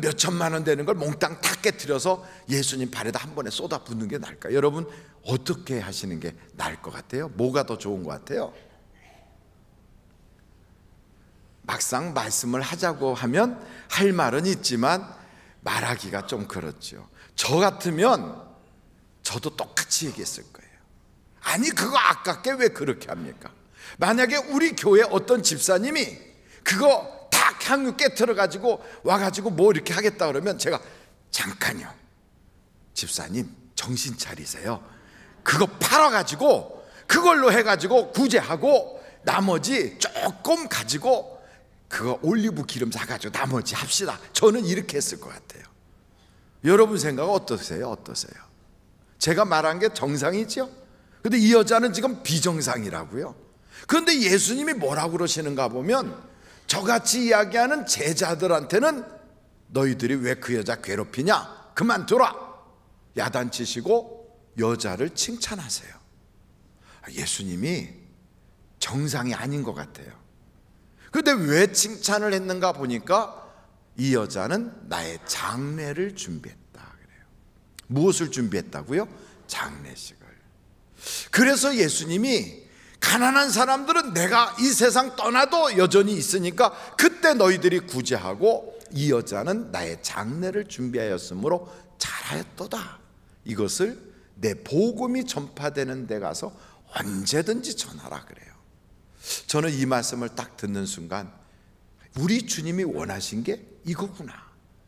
몇 천만 원 되는 걸 몽땅 다 깨뜨려서 예수님 발에다 한 번에 쏟아 붓는 게 나을까요? 여러분 어떻게 하시는 게 나을 것 같아요? 뭐가 더 좋은 것 같아요? 막상 말씀을 하자고 하면 할 말은 있지만 말하기가 좀 그렇죠. 저 같으면 저도 똑같이 얘기했을 거예요. 아니 그거 아깝게 왜 그렇게 합니까? 만약에 우리 교회 어떤 집사님이 그거 다 향유 깨트려 가지고 와가지고 뭐 이렇게 하겠다 그러면 제가 잠깐요, 집사님 정신 차리세요. 그거 팔아가지고 그걸로 해가지고 구제하고 나머지 조금 가지고 그거 올리브 기름 사가지고 나머지 합시다. 저는 이렇게 했을 것 같아요. 여러분 생각은 어떠세요? 어떠세요? 제가 말한 게 정상이죠? 근데 이 여자는 지금 비정상이라고요. 그런데 예수님이 뭐라고 그러시는가 보면 저같이 이야기하는 제자들한테는 너희들이 왜 그 여자 괴롭히냐? 그만둬라! 야단치시고 여자를 칭찬하세요. 예수님이 정상이 아닌 것 같아요. 그런데 왜 칭찬을 했는가 보니까 이 여자는 나의 장례를 준비했다 그래요. 무엇을 준비했다고요? 장례식을. 그래서 예수님이 가난한 사람들은 내가 이 세상 떠나도 여전히 있으니까 그때 너희들이 구제하고, 이 여자는 나의 장례를 준비하였으므로 잘하였도다. 이것을 내 복음이 전파되는 데 가서 언제든지 전하라 그래요. 저는 이 말씀을 딱 듣는 순간 우리 주님이 원하신 게 이거구나.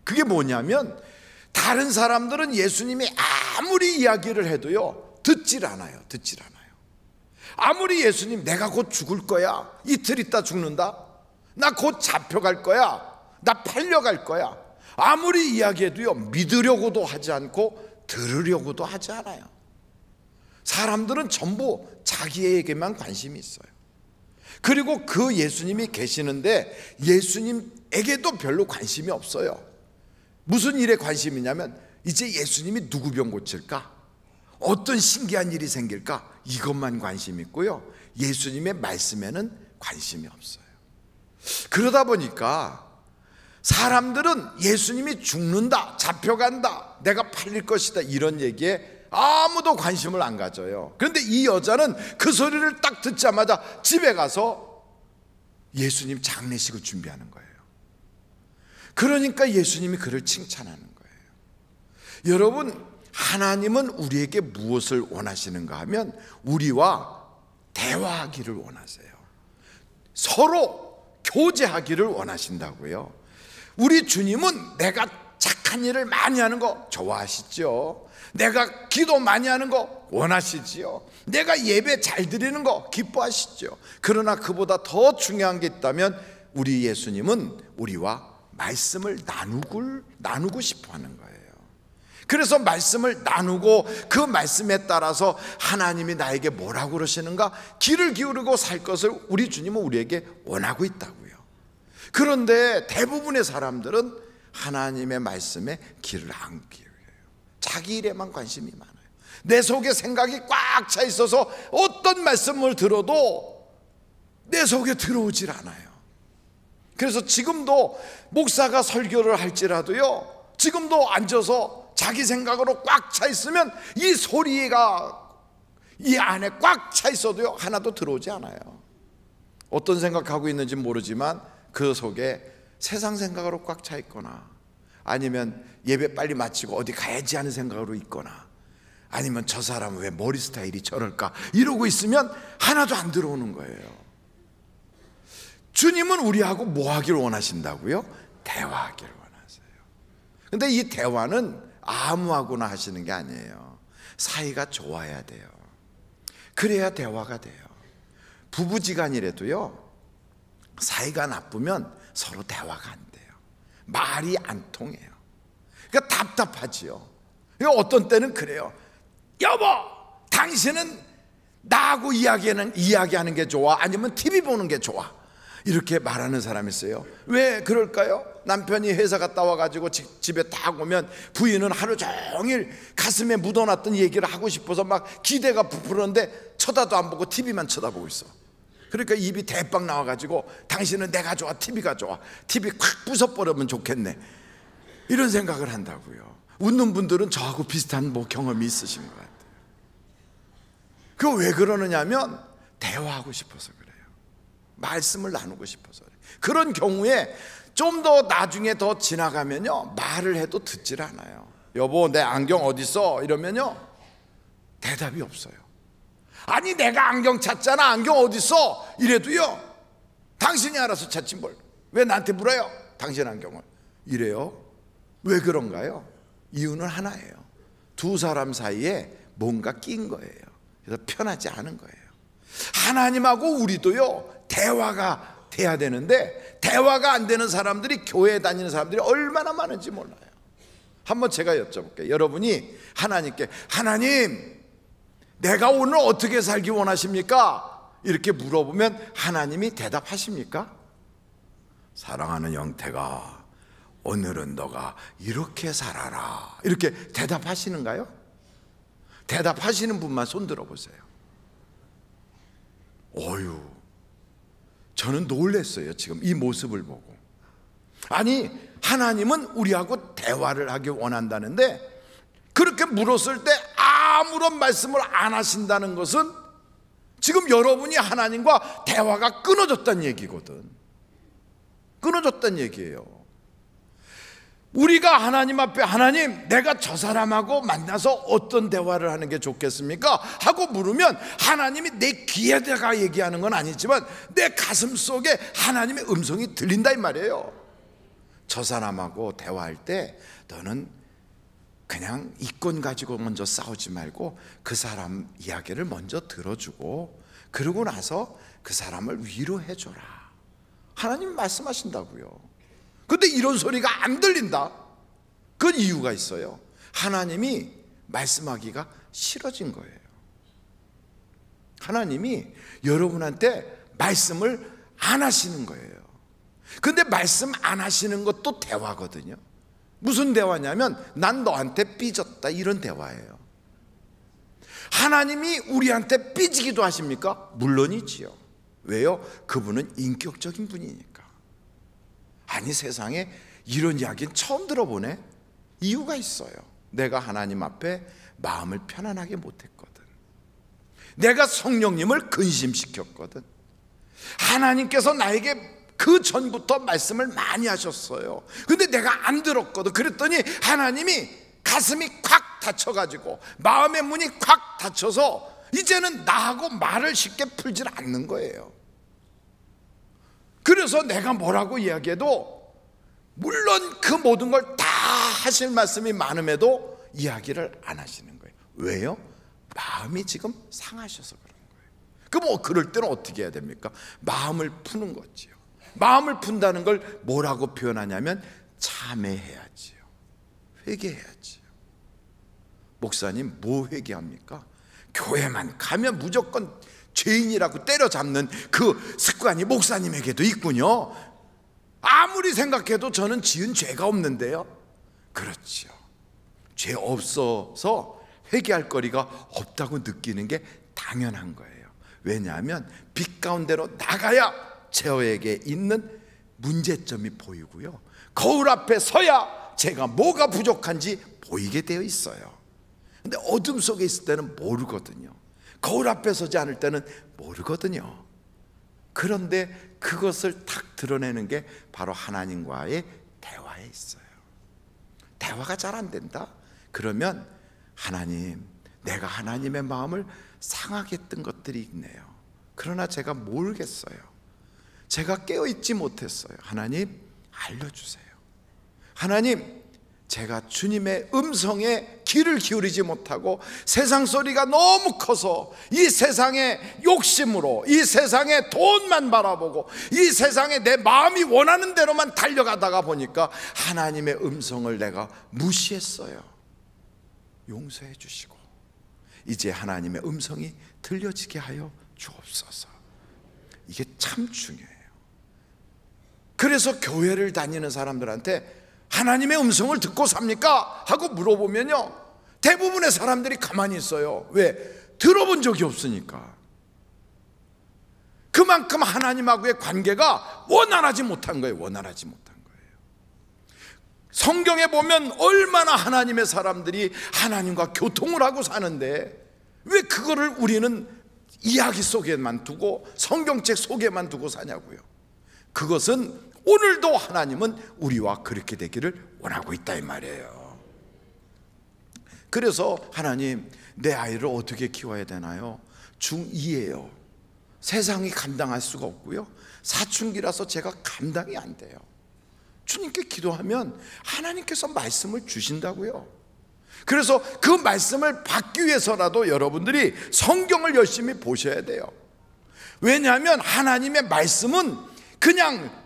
그게 뭐냐면, 다른 사람들은 예수님이 아무리 이야기를 해도요 듣질 않아요. 아무리 예수님 내가 곧 죽을 거야, 이틀 있다 죽는다, 나 곧 잡혀갈 거야, 나 팔려갈 거야, 아무리 이야기해도요 믿으려고도 하지 않고 들으려고도 하지 않아요. 사람들은 전부 자기에게만 관심이 있어요. 그리고 그 예수님이 계시는데 예수님에게도 별로 관심이 없어요. 무슨 일에 관심이 있냐면, 이제 예수님이 누구 병 고칠까, 어떤 신기한 일이 생길까, 이것만 관심 있고요 예수님의 말씀에는 관심이 없어요. 그러다 보니까 사람들은 예수님이 죽는다, 잡혀간다, 내가 팔릴 것이다, 이런 얘기에 아무도 관심을 안 가져요. 그런데 이 여자는 그 소리를 딱 듣자마자 집에 가서 예수님 장례식을 준비하는 거예요. 그러니까 예수님이 그를 칭찬하는 거예요. 여러분, 하나님은 우리에게 무엇을 원하시는가 하면 우리와 대화하기를 원하세요. 서로 교제하기를 원하신다고요. 우리 주님은 내가 착한 일을 많이 하는 거 좋아하시죠. 내가 기도 많이 하는 거 원하시지요. 내가 예배 잘 드리는 거 기뻐하시죠. 그러나 그보다 더 중요한 게 있다면 우리 예수님은 우리와 말씀을 나누고 싶어 하는 거예요. 그래서 말씀을 나누고 그 말씀에 따라서 하나님이 나에게 뭐라고 그러시는가 귀를 기울이고 살 것을 우리 주님은 우리에게 원하고 있다고요. 그런데 대부분의 사람들은 하나님의 말씀에 귀를 안 기울여요. 자기 일에만 관심이 많아요. 내 속에 생각이 꽉 차 있어서 어떤 말씀을 들어도 내 속에 들어오질 않아요. 그래서 지금도 목사가 설교를 할지라도요, 지금도 앉아서 자기 생각으로 꽉 차 있으면 이 소리가 이 안에 꽉 차 있어도요 하나도 들어오지 않아요. 어떤 생각하고 있는지 모르지만 그 속에 세상 생각으로 꽉 차 있거나, 아니면 예배 빨리 마치고 어디 가야지 하는 생각으로 있거나, 아니면 저 사람은 왜 머리 스타일이 저럴까 이러고 있으면 하나도 안 들어오는 거예요. 주님은 우리하고 뭐 하기를 원하신다고요? 대화하기를 원하세요. 근데 이 대화는 아무하고나 하시는 게 아니에요. 사이가 좋아야 돼요. 그래야 대화가 돼요. 부부지간이라도요 사이가 나쁘면 서로 대화가 안 돼요. 말이 안 통해요. 그러니까 답답하지요. 어떤 때는 그래요. 여보, 당신은 나하고 이야기하는 게 좋아, 아니면 TV 보는 게 좋아? 이렇게 말하는 사람이 있어요. 왜 그럴까요? 남편이 회사 갔다 와가지고 집에 딱 오면 부인은 하루 종일 가슴에 묻어놨던 얘기를 하고 싶어서 막 기대가 부풀었는데 쳐다도 안 보고 TV만 쳐다보고 있어. 그러니까 입이 대빵 나와가지고 당신은 내가 좋아, TV가 좋아, TV 콱 부숴버리면 좋겠네, 이런 생각을 한다고요. 웃는 분들은 저하고 비슷한 경험이 있으신 것 같아요. 그거 왜 그러느냐면 대화하고 싶어서 그래요. 말씀을 나누고 싶어서 그래요. 그런 경우에 좀 더 나중에 더 지나가면요 말을 해도 듣질 않아요. 여보, 내 안경 어디 있어? 이러면요 대답이 없어요. 아니, 내가 안경 찾잖아, 안경 어디 있어? 이래도요 당신이 알아서 찾지 뭘 왜 나한테 물어요, 당신 안경을? 이래요. 왜 그런가요? 이유는 하나예요. 두 사람 사이에 뭔가 낀 거예요. 그래서 편하지 않은 거예요. 하나님하고 우리도요 대화가 돼야 되는데, 대화가 안 되는 사람들이, 교회에 다니는 사람들이 얼마나 많은지 몰라요. 한번 제가 여쭤볼게요. 여러분이 하나님께, 하나님, 내가 오늘 어떻게 살기 원하십니까? 이렇게 물어보면 하나님이 대답하십니까? 사랑하는 영태가, 오늘은 너가 이렇게 살아라, 이렇게 대답하시는가요? 대답하시는 분만 손 들어보세요. 어휴, 저는 놀랐어요. 지금 이 모습을 보고. 아니, 하나님은 우리하고 대화를 하기 원한다는데 그렇게 물었을 때 아무런 말씀을 안 하신다는 것은 지금 여러분이 하나님과 대화가 끊어졌다는 얘기거든. 끊어졌다는 얘기예요. 우리가 하나님 앞에, 하나님, 내가 저 사람하고 만나서 어떤 대화를 하는 게 좋겠습니까? 하고 물으면 하나님이 내 귀에다가 얘기하는 건 아니지만 내 가슴 속에 하나님의 음성이 들린다 이 말이에요. 저 사람하고 대화할 때 너는 그냥 이권 가지고 먼저 싸우지 말고 그 사람 이야기를 먼저 들어주고 그러고 나서 그 사람을 위로해 줘라. 하나님 말씀하신다고요. 근데 이런 소리가 안 들린다. 그건 이유가 있어요. 하나님이 말씀하기가 싫어진 거예요. 하나님이 여러분한테 말씀을 안 하시는 거예요. 근데 말씀 안 하시는 것도 대화거든요. 무슨 대화냐면 난 너한테 삐졌다, 이런 대화예요. 하나님이 우리한테 삐지기도 하십니까? 물론이지요. 왜요? 그분은 인격적인 분이니까. 아니, 세상에 이런 이야기는 처음 들어보네. 이유가 있어요. 내가 하나님 앞에 마음을 편안하게 못했거든. 내가 성령님을 근심시켰거든. 하나님께서 나에게 그 전부터 말씀을 많이 하셨어요. 근데 내가 안 들었거든. 그랬더니 하나님이 가슴이 콱 닫혀가지고 마음의 문이 콱 닫혀서 이제는 나하고 말을 쉽게 풀질 않는 거예요. 그래서 내가 뭐라고 이야기해도 물론 그 모든 걸 다 하실 말씀이 많음에도 이야기를 안 하시는 거예요. 왜요? 마음이 지금 상하셔서 그런 거예요. 그럼 그럴 때는 어떻게 해야 됩니까? 마음을 푸는 거지요. 마음을 푼다는 걸 뭐라고 표현하냐면 참회해야지요. 회개해야지요. 목사님, 뭐 회개합니까? 교회만 가면 무조건 죄인이라고 때려잡는 그 습관이 목사님에게도 있군요. 아무리 생각해도 저는 지은 죄가 없는데요. 그렇죠. 죄 없어서 회개할 거리가 없다고 느끼는 게 당연한 거예요. 왜냐하면 빛 가운데로 나가야 저에게 있는 문제점이 보이고요, 거울 앞에 서야 제가 뭐가 부족한지 보이게 되어 있어요. 근데 어둠 속에 있을 때는 모르거든요. 거울 앞에 서지 않을 때는 모르거든요. 그런데 그것을 탁 드러내는 게 바로 하나님과의 대화에 있어요. 대화가 잘 안 된다? 그러면 하나님, 내가 하나님의 마음을 상하게 했던 것들이 있네요. 그러나 제가 모르겠어요. 제가 깨어있지 못했어요. 하나님, 알려주세요. 하나님, 제가 주님의 음성에 귀를 기울이지 못하고 세상 소리가 너무 커서 이 세상의 욕심으로, 이 세상의 돈만 바라보고 이 세상에 내 마음이 원하는 대로만 달려가다가 보니까 하나님의 음성을 내가 무시했어요. 용서해 주시고 이제 하나님의 음성이 들려지게 하여 주옵소서. 이게 참 중요해요. 그래서 교회를 다니는 사람들한테 하나님의 음성을 듣고 삽니까? 하고 물어보면요, 대부분의 사람들이 가만히 있어요. 왜? 들어본 적이 없으니까. 그만큼 하나님하고의 관계가 원활하지 못한 거예요. 원활하지 못한 거예요. 성경에 보면 얼마나 하나님의 사람들이 하나님과 교통을 하고 사는데 왜 그거를 우리는 이야기 속에만 두고 성경책 속에만 두고 사냐고요. 그것은 오늘도 하나님은 우리와 그렇게 되기를 원하고 있다 이 말이에요. 그래서 하나님, 내 아이를 어떻게 키워야 되나요? 중2예요. 세상이 감당할 수가 없고요, 사춘기라서 제가 감당이 안 돼요. 주님께 기도하면 하나님께서 말씀을 주신다고요. 그래서 그 말씀을 받기 위해서라도 여러분들이 성경을 열심히 보셔야 돼요. 왜냐하면 하나님의 말씀은 그냥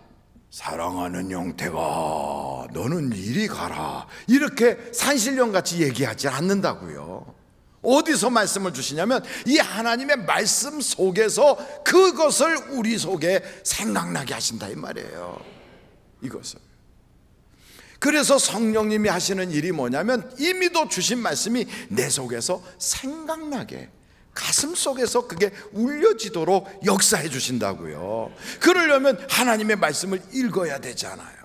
사랑하는 영태가 너는 이리 가라 이렇게 산신령같이 얘기하지 않는다고요. 어디서 말씀을 주시냐면 이 하나님의 말씀 속에서 그것을 우리 속에 생각나게 하신다 이 말이에요. 이것을. 그래서 성령님이 하시는 일이 뭐냐면 이미도 주신 말씀이 내 속에서 생각나게, 가슴 속에서 그게 울려지도록 역사해 주신다고요. 그러려면 하나님의 말씀을 읽어야 되잖아요.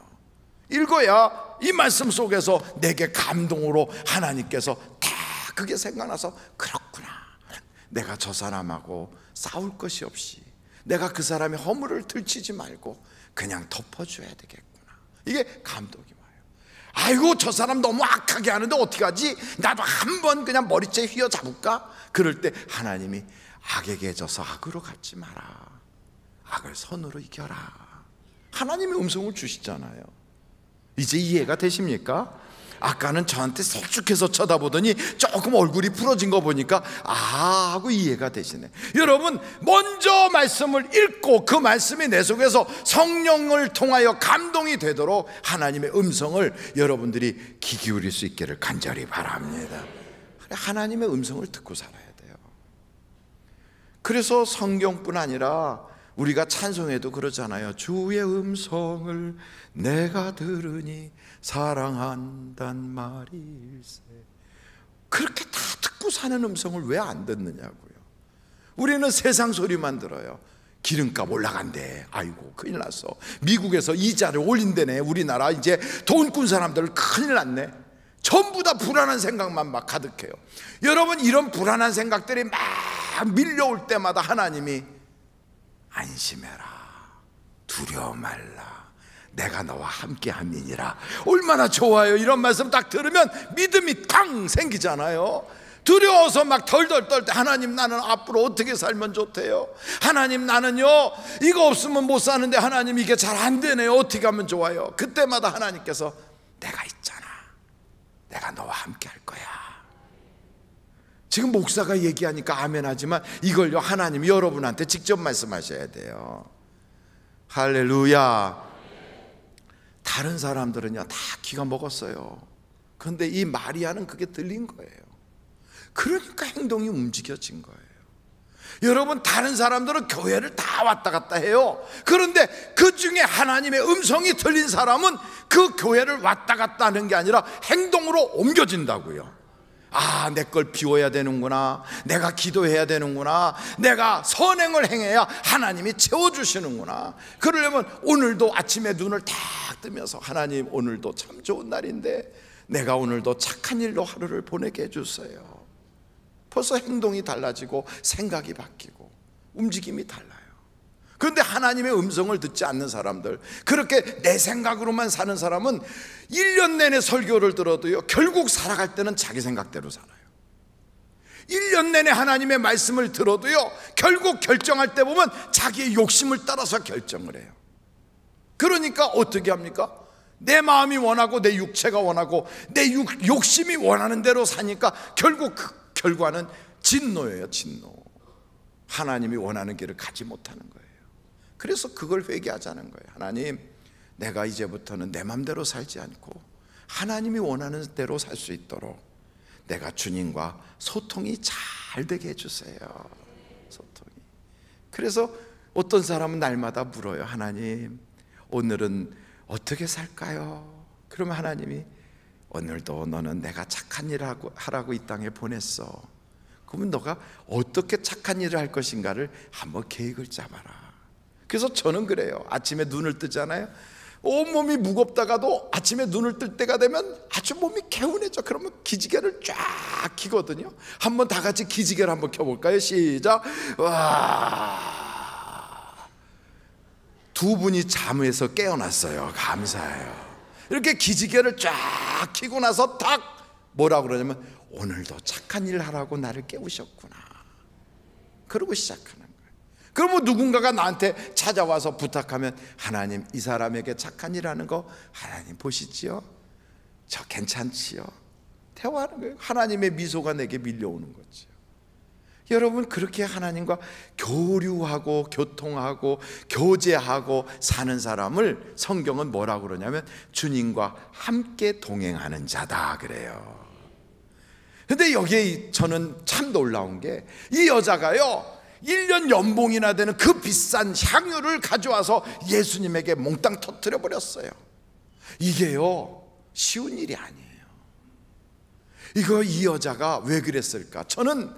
읽어야 이 말씀 속에서 내게 감동으로 하나님께서 다 그게 생각나서, 그렇구나, 내가 저 사람하고 싸울 것이 없이 내가 그 사람의 허물을 들치지 말고 그냥 덮어줘야 되겠구나. 이게 감동이 와요. 아이고, 저 사람 너무 악하게 하는데 어떡하지? 나도 한번 그냥 머리채 휘어잡을까? 그럴 때 하나님이 악에게 져서 악으로 갚지 마라, 악을 선으로 이겨라. 하나님의 음성을 주시잖아요. 이제 이해가 되십니까? 아까는 저한테 색죽해서 쳐다보더니 조금 얼굴이 풀어진 거 보니까 아 하고 이해가 되시네. 여러분, 먼저 말씀을 읽고 그 말씀이 내 속에서 성령을 통하여 감동이 되도록 하나님의 음성을 여러분들이 귀 기울일 수 있기를 간절히 바랍니다. 하나님의 음성을 듣고 살아야 돼요. 그래서 성경뿐 아니라 우리가 찬송에도 그러잖아요. 주의 음성을 내가 들으니 사랑한단 말일세. 그렇게 다 듣고 사는 음성을 왜 안 듣느냐고요. 우리는 세상 소리만 들어요. 기름값 올라간대, 아이고 큰일 났어. 미국에서 이자를 올린대네. 우리나라 이제 돈꾼 사람들 큰일 났네. 전부 다 불안한 생각만 막 가득해요. 여러분, 이런 불안한 생각들이 막 밀려올 때마다 하나님이 안심해라, 두려워 말라, 내가 너와 함께함이니라. 얼마나 좋아요. 이런 말씀 딱 들으면 믿음이 탕 생기잖아요. 두려워서 막 덜덜 떨 때 하나님, 나는 앞으로 어떻게 살면 좋대요? 하나님, 나는요 이거 없으면 못 사는데 하나님 이게 잘 안 되네요. 어떻게 하면 좋아요? 그때마다 하나님께서 내가 있잖아, 내가 너와 함께 할 거야. 지금 목사가 얘기하니까 아멘 하지만 이걸요 하나님이 여러분한테 직접 말씀하셔야 돼요. 할렐루야. 다른 사람들은요 다 귀가 먹었어요. 그런데 이 마리아는 그게 들린 거예요. 그러니까 행동이 움직여진 거예요. 여러분, 다른 사람들은 교회를 다 왔다 갔다 해요. 그런데 그 중에 하나님의 음성이 들린 사람은 그 교회를 왔다 갔다 하는 게 아니라 행동으로 옮겨진다고요. 아, 내 걸 비워야 되는구나, 내가 기도해야 되는구나, 내가 선행을 행해야 하나님이 채워주시는구나. 그러려면 오늘도 아침에 눈을 탁 뜨면서 하나님, 오늘도 참 좋은 날인데 내가 오늘도 착한 일로 하루를 보내게 해주세요. 벌써 행동이 달라지고 생각이 바뀌고 움직임이 달라요. 그런데 하나님의 음성을 듣지 않는 사람들, 그렇게 내 생각으로만 사는 사람은 1년 내내 설교를 들어도요 결국 살아갈 때는 자기 생각대로 살아요. 1년 내내 하나님의 말씀을 들어도요 결국 결정할 때 보면 자기의 욕심을 따라서 결정을 해요. 그러니까 어떻게 합니까? 내 마음이 원하고 내 육체가 원하고 내 욕심이 원하는 대로 사니까 결국 그 결과는 진노예요. 진노. 하나님이 원하는 길을 가지 못하는 거예요. 그래서 그걸 회개하자는 거예요. 하나님, 내가 이제부터는 내 맘대로 살지 않고 하나님이 원하는 대로 살 수 있도록 내가 주님과 소통이 잘 되게 해주세요. 소통이. 그래서 어떤 사람은 날마다 물어요. 하나님, 오늘은 어떻게 살까요? 그러면 하나님이 오늘도 너는 내가 착한 일을 하라고 이 땅에 보냈어. 그러면 너가 어떻게 착한 일을 할 것인가를 한번 계획을 짜봐라. 그래서 저는 그래요. 아침에 눈을 뜨잖아요. 온몸이 무겁다가도 아침에 눈을 뜰 때가 되면 아주 몸이 개운해져. 그러면 기지개를 쫙 켜거든요. 한번 다 같이 기지개를 한번 켜볼까요? 시작. 와, 두 분이 잠에서 깨어났어요. 감사해요. 이렇게 기지개를 쫙 켜고 나서 딱 뭐라고 그러냐면 오늘도 착한 일 하라고 나를 깨우셨구나. 그러고 시작하는 거예요. 그러면 누군가가 나한테 찾아와서 부탁하면 하나님, 이 사람에게 착한 일 하는 거 하나님 보시지요? 저 괜찮지요? 대화하는 거예요. 하나님의 미소가 내게 밀려오는 거죠. 여러분, 그렇게 하나님과 교류하고 교통하고 교제하고 사는 사람을 성경은 뭐라고 그러냐면 주님과 함께 동행하는 자다 그래요. 근데 여기에 저는 참 놀라운 게 이 여자가요 1년 연봉이나 되는 그 비싼 향유를 가져와서 예수님에게 몽땅 터뜨려 버렸어요. 이게요 쉬운 일이 아니에요. 이 여자가 왜 그랬을까? 저는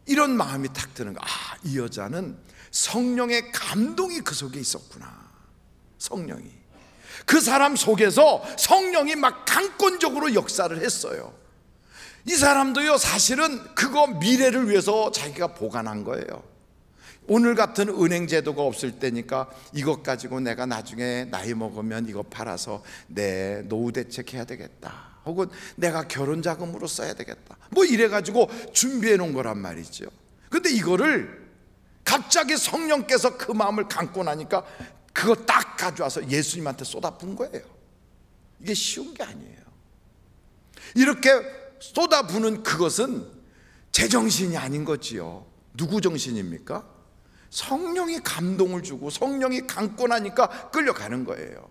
이런 마음이 탁 드는 거야. 이 여자는 성령의 감동이 그 속에 있었구나. 성령이, 그 사람 속에서 성령이 막 강권적으로 역사를 했어요. 이 사람도요, 사실은 그거 미래를 위해서 자기가 보관한 거예요. 오늘 같은 은행 제도가 없을 때니까 이것 가지고 내가 나중에 나이 먹으면 이거 팔아서 내 노후 대책해야 되겠다, 혹은 내가 결혼 자금으로 써야 되겠다, 뭐 이래가지고 준비해 놓은 거란 말이죠. 근데 이거를 갑자기 성령께서 그 마음을 감고 나니까 그거 딱 가져와서 예수님한테 쏟아부은 거예요. 이게 쉬운 게 아니에요. 이렇게 쏟아부는 그것은 제정신이 아닌 거지요. 누구 정신입니까? 성령이 감동을 주고 성령이 감고 나니까 끌려가는 거예요.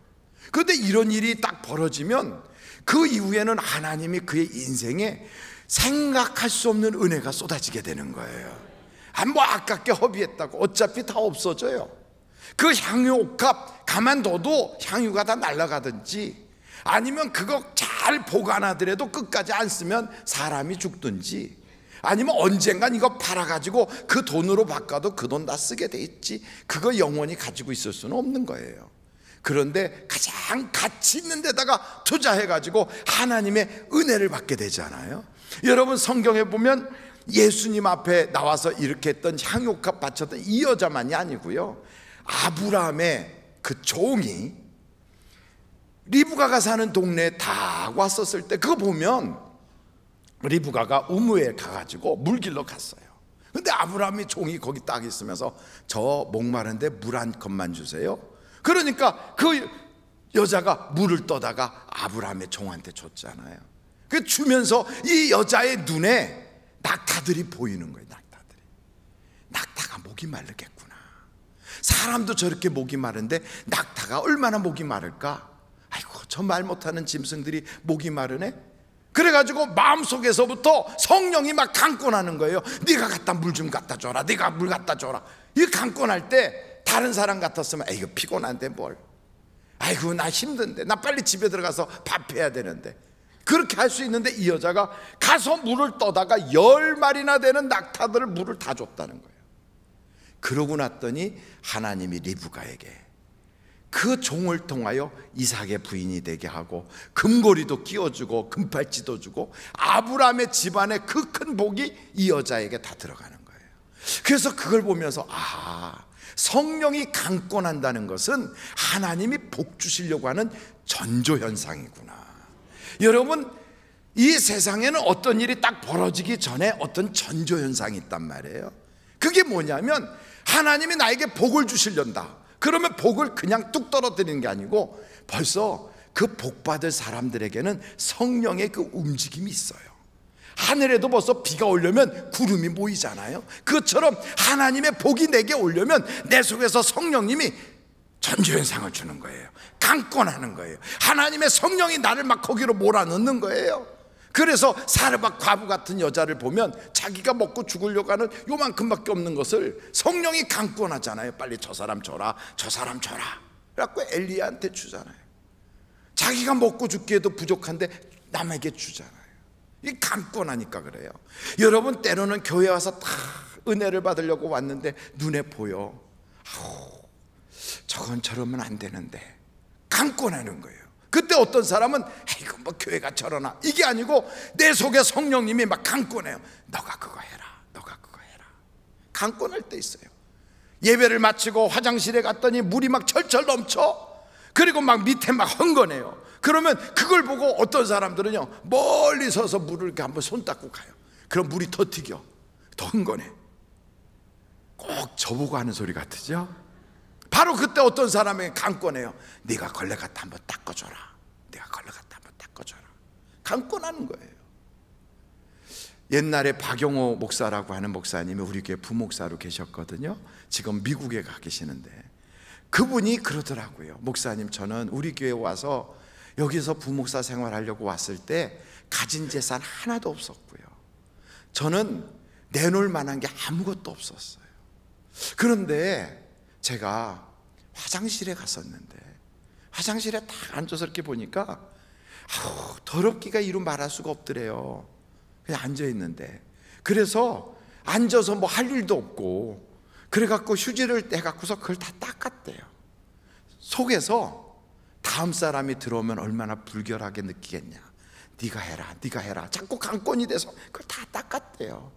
그런데 이런 일이 딱 벌어지면 그 이후에는 하나님이 그의 인생에 생각할 수 없는 은혜가 쏟아지게 되는 거예요. 뭐 아깝게 허비했다고 어차피 다 없어져요. 그 향유 옥합 가만둬도 향유가 다 날아가든지, 아니면 그거 잘 보관하더라도 끝까지 안 쓰면 사람이 죽든지, 아니면 언젠간 이거 팔아가지고 그 돈으로 바꿔도 그 돈 다 쓰게 돼 있지, 그거 영원히 가지고 있을 수는 없는 거예요. 그런데 가장 가치 있는 데다가 투자해가지고 하나님의 은혜를 받게 되잖아요. 여러분, 성경에 보면 예수님 앞에 나와서 이렇게 했던 향유값 바쳤던 이 여자만이 아니고요, 아브라함의 그 종이 리브가가 사는 동네에 다 왔었을 때 그거 보면 리브가가 우무에 가가지고 물 길러 갔어요. 근데 아브라함이 종이 거기 딱 있으면서 저 목마른데 물 한 컵만 주세요. 그러니까 그 여자가 물을 떠다가 아브라함의 종한테 줬잖아요. 그 주면서 이 여자의 눈에 낙타들이 보이는 거예요. 낙타가 목이 마르겠구나. 사람도 저렇게 목이 마른데 낙타가 얼마나 목이 마를까? 아이고, 저 말 못하는 짐승들이 목이 마르네. 그래가지고 마음속에서부터 성령이 막 강권하는 거예요. 네가 갖다 물 좀 갖다 줘라, 네가 물 갖다 줘라. 이 강권할 때 다른 사람 같았으면 이거 피곤한데 뭘, 아이고 나 힘든데, 나 빨리 집에 들어가서 밥 해야 되는데, 그렇게 할 수 있는데 이 여자가 가서 물을 떠다가 10마리나 되는 낙타들을 물을 다 줬다는 거예요. 그러고 났더니 하나님이 리브가에게 그 종을 통하여 이삭의 부인이 되게 하고 금고리도 끼워주고 금팔찌도 주고 아브라함의 집안에 그 큰 복이 이 여자에게 다 들어가는 거예요. 그래서 그걸 보면서 성령이 강권한다는 것은 하나님이 복 주시려고 하는 전조현상이구나. 여러분, 이 세상에는 어떤 일이 딱 벌어지기 전에 어떤 전조현상이 있단 말이에요. 그게 뭐냐면 하나님이 나에게 복을 주시련다. 그러면 복을 그냥 뚝 떨어뜨리는 게 아니고 벌써 그 복 받을 사람들에게는 성령의 그 움직임이 있어요. 하늘에도 벌써 비가 오려면 구름이 모이잖아요. 그것처럼 하나님의 복이 내게 오려면 내 속에서 성령님이 전조현상을 주는 거예요. 강권하는 거예요. 하나님의 성령이 나를 막 거기로 몰아넣는 거예요. 그래서 사르밧 과부 같은 여자를 보면 자기가 먹고 죽으려고 하는 요만큼밖에 없는 것을 성령이 강권하잖아요. 빨리 저 사람 줘라, 저 사람 줘라. 그래갖고 엘리야한테 주잖아요. 자기가 먹고 죽기에도 부족한데 남에게 주잖아요. 이 강권하니까 그래요. 여러분, 때로는 교회 와서 다 은혜를 받으려고 왔는데 눈에 보여, 저건 저러면 안 되는데, 강권하는 거예요. 그때 어떤 사람은 이거 뭐 교회가 저러나, 이게 아니고 내 속에 성령님이 막 강권해요. 너가 그거 해라, 너가 그거 해라. 강권할 때 있어요. 예배를 마치고 화장실에 갔더니 물이 막 철철 넘쳐. 그리고 막 밑에 막 헝거네요. 그러면 그걸 보고 어떤 사람들은요, 멀리 서서 물을 이렇게 한번 손 닦고 가요. 그럼 물이 더 튀겨, 더 헝거네. 꼭 저보고 하는 소리 같으죠? 바로 그때 어떤 사람에게 강권해요. 네가 걸레 갖다 한번 닦아줘라, 네가 걸레 갖다 한번 닦아줘라. 강권하는 거예요. 옛날에 박용호 목사라고 하는 목사님이 우리 교회 부목사로 계셨거든요. 지금 미국에 가 계시는데 그분이 그러더라고요. 목사님, 저는 우리 교회 와서 여기서 부목사 생활하려고 왔을 때 가진 재산 하나도 없었고요, 저는 내놓을 만한 게 아무것도 없었어요. 그런데 제가 화장실에 갔었는데 화장실에 딱 앉아서 이렇게 보니까 더럽기가 이루 말할 수가 없더래요. 그냥 앉아 있는데, 그래서 앉아서 뭐 할 일도 없고, 그래갖고 휴지를 떼갖고서 그걸 다 닦았대요. 속에서 다음 사람이 들어오면 얼마나 불결하게 느끼겠냐. 네가 해라, 네가 해라. 자꾸 강권이 돼서 그걸 다 닦았대요.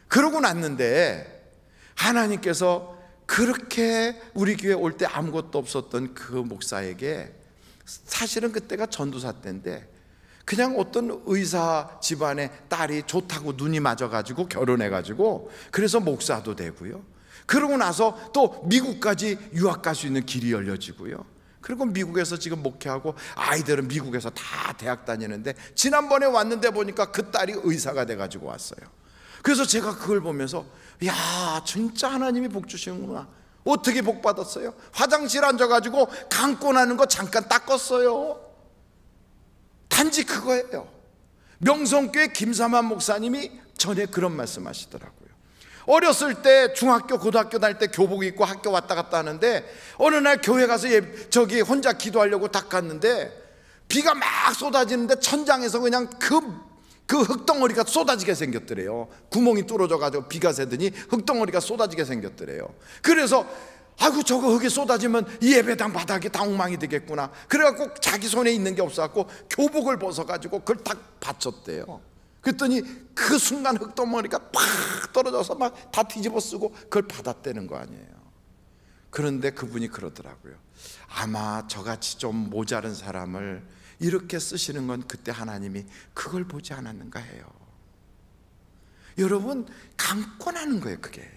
그러고 났는데 하나님께서 그렇게 우리 교회 올 때 아무것도 없었던 그 목사에게, 사실은 그때가 전도사 때인데 그냥 어떤 의사 집안의 딸이 좋다고 눈이 맞아가지고 결혼해가지고, 그래서 목사도 되고요. 그러고 나서 또 미국까지 유학 갈 수 있는 길이 열려지고요. 그리고 미국에서 지금 목회하고, 아이들은 미국에서 다 대학 다니는데, 지난번에 왔는데 보니까 그 딸이 의사가 돼가지고 왔어요. 그래서 제가 그걸 보면서, 야, 진짜 하나님이 복 주시는구나. 어떻게 복 받았어요? 화장실 앉아가지고 강권하는 거 잠깐 닦았어요. 단지 그거예요. 명성교회 김삼환 목사님이 전에 그런 말씀 하시더라고요. 어렸을 때 중학교 고등학교 다닐 때 교복 입고 학교 왔다 갔다 하는데, 어느 날 교회 가서 저기 혼자 기도하려고 딱 갔는데 비가 막 쏟아지는데 천장에서 그냥 그 흙덩어리가 쏟아지게 생겼더래요. 구멍이 뚫어져 가지고 비가 새더니 흙덩어리가 쏟아지게 생겼더래요. 그래서 아이고, 저거 흙이 쏟아지면 이 예배당 바닥이 다 엉망이 되겠구나. 그래갖고 자기 손에 있는 게 없어갖고 교복을 벗어가지고 그걸 딱 받쳤대요. 그랬더니 그 순간 흙덩어리가 팍 떨어져서 막 다 뒤집어 쓰고 그걸 받았다는 거 아니에요. 그런데 그분이 그러더라고요. 아마 저같이 좀 모자른 사람을 이렇게 쓰시는 건 그때 하나님이 그걸 보지 않았는가 해요. 여러분, 강권하는 거예요. 그게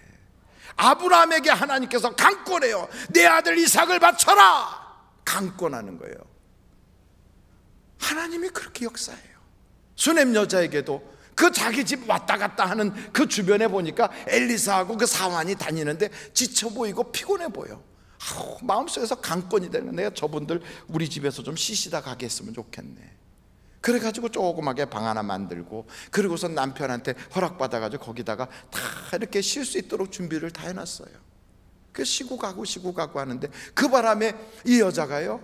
아브라함에게 하나님께서 강권해요. 내 아들 이삭을 바쳐라. 강권하는 거예요. 하나님이 그렇게 역사해요. 수넴 여자에게도 그 자기 집 왔다 갔다 하는 그 주변에 보니까 엘리사하고 그 사환이 다니는데 지쳐 보이고 피곤해 보여. 마음속에서 강권이 되는, 내가 저분들 우리 집에서 좀 쉬시다 가게 했으면 좋겠네. 그래가지고 조그맣게 방 하나 만들고, 그리고서 남편한테 허락받아가지고 거기다가 다 이렇게 쉴 수 있도록 준비를 다 해놨어요. 그 쉬고 가고 하는데, 그 바람에 이 여자가요,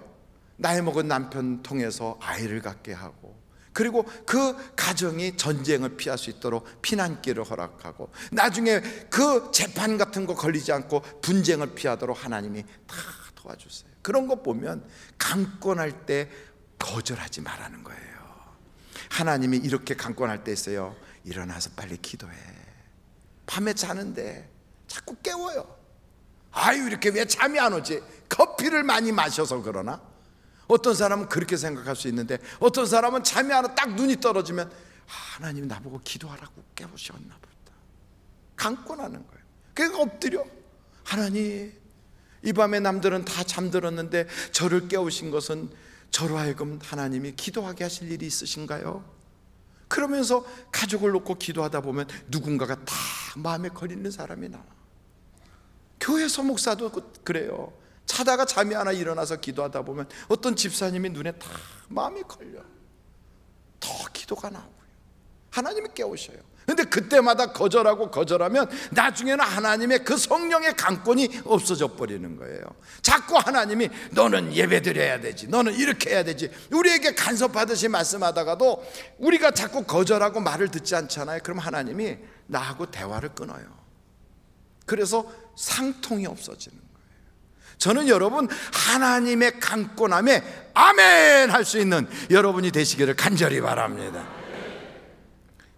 나이 먹은 남편 통해서 아이를 갖게 하고, 그리고 그 가정이 전쟁을 피할 수 있도록 피난길을 허락하고, 나중에 그 재판 같은 거 걸리지 않고 분쟁을 피하도록 하나님이 다 도와주세요. 그런 거 보면 강권할 때 거절하지 말라는 거예요. 하나님이 이렇게 강권할 때 있어요. 일어나서 빨리 기도해. 밤에 자는데 자꾸 깨워요. 아유, 이렇게 왜 잠이 안 오지? 커피를 많이 마셔서 그러나? 어떤 사람은 그렇게 생각할 수 있는데, 어떤 사람은 잠이 안 와 딱 눈이 떨어지면 하나님이 나보고 기도하라고 깨우셨나 보다. 강권하는 거예요. 그러니까 엎드려, 하나님, 이 밤에 남들은 다 잠들었는데 저를 깨우신 것은 저로 하여금 하나님이 기도하게 하실 일이 있으신가요? 그러면서 가족을 놓고 기도하다 보면 누군가가 다 마음에 걸리는 사람이 나와. 교회 소목사도 그래요. 자다가 잠이 하나 일어나서 기도하다 보면 어떤 집사님이 눈에 다 마음이 걸려. 더 기도가 나오고요. 하나님이 깨우셔요. 근데 그때마다 거절하면 나중에는 하나님의 그 성령의 강권이 없어져 버리는 거예요. 자꾸 하나님이 너는 예배 드려야 되지, 너는 이렇게 해야 되지, 우리에게 간섭하듯이 말씀하다가도 우리가 자꾸 거절하고 말을 듣지 않잖아요. 그럼 하나님이 나하고 대화를 끊어요. 그래서 상통이 없어지는 거예요. 저는 여러분, 하나님의 강권함에 아멘 할 수 있는 여러분이 되시기를 간절히 바랍니다.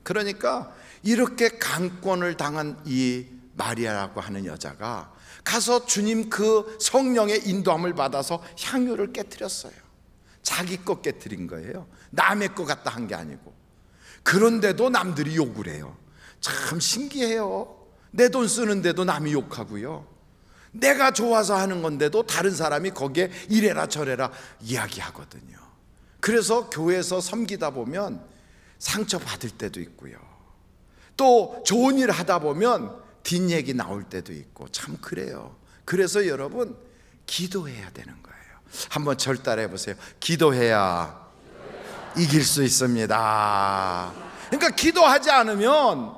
그러니까 이렇게 강권을 당한 이 마리아라고 하는 여자가 가서 주님 그 성령의 인도함을 받아서 향유를 깨트렸어요. 자기 것 깨트린 거예요. 남의 것 갖다 한 게 아니고. 그런데도 남들이 욕을 해요. 참 신기해요. 내 돈 쓰는데도 남이 욕하고요, 내가 좋아서 하는 건데도 다른 사람이 거기에 이래라 저래라 이야기하거든요. 그래서 교회에서 섬기다 보면 상처받을 때도 있고요, 또 좋은 일 하다 보면 뒷얘기 나올 때도 있고, 참 그래요. 그래서 여러분, 기도해야 되는 거예요. 한번 절 따라 해보세요. 기도해야 이길 수 있습니다. 그러니까 기도하지 않으면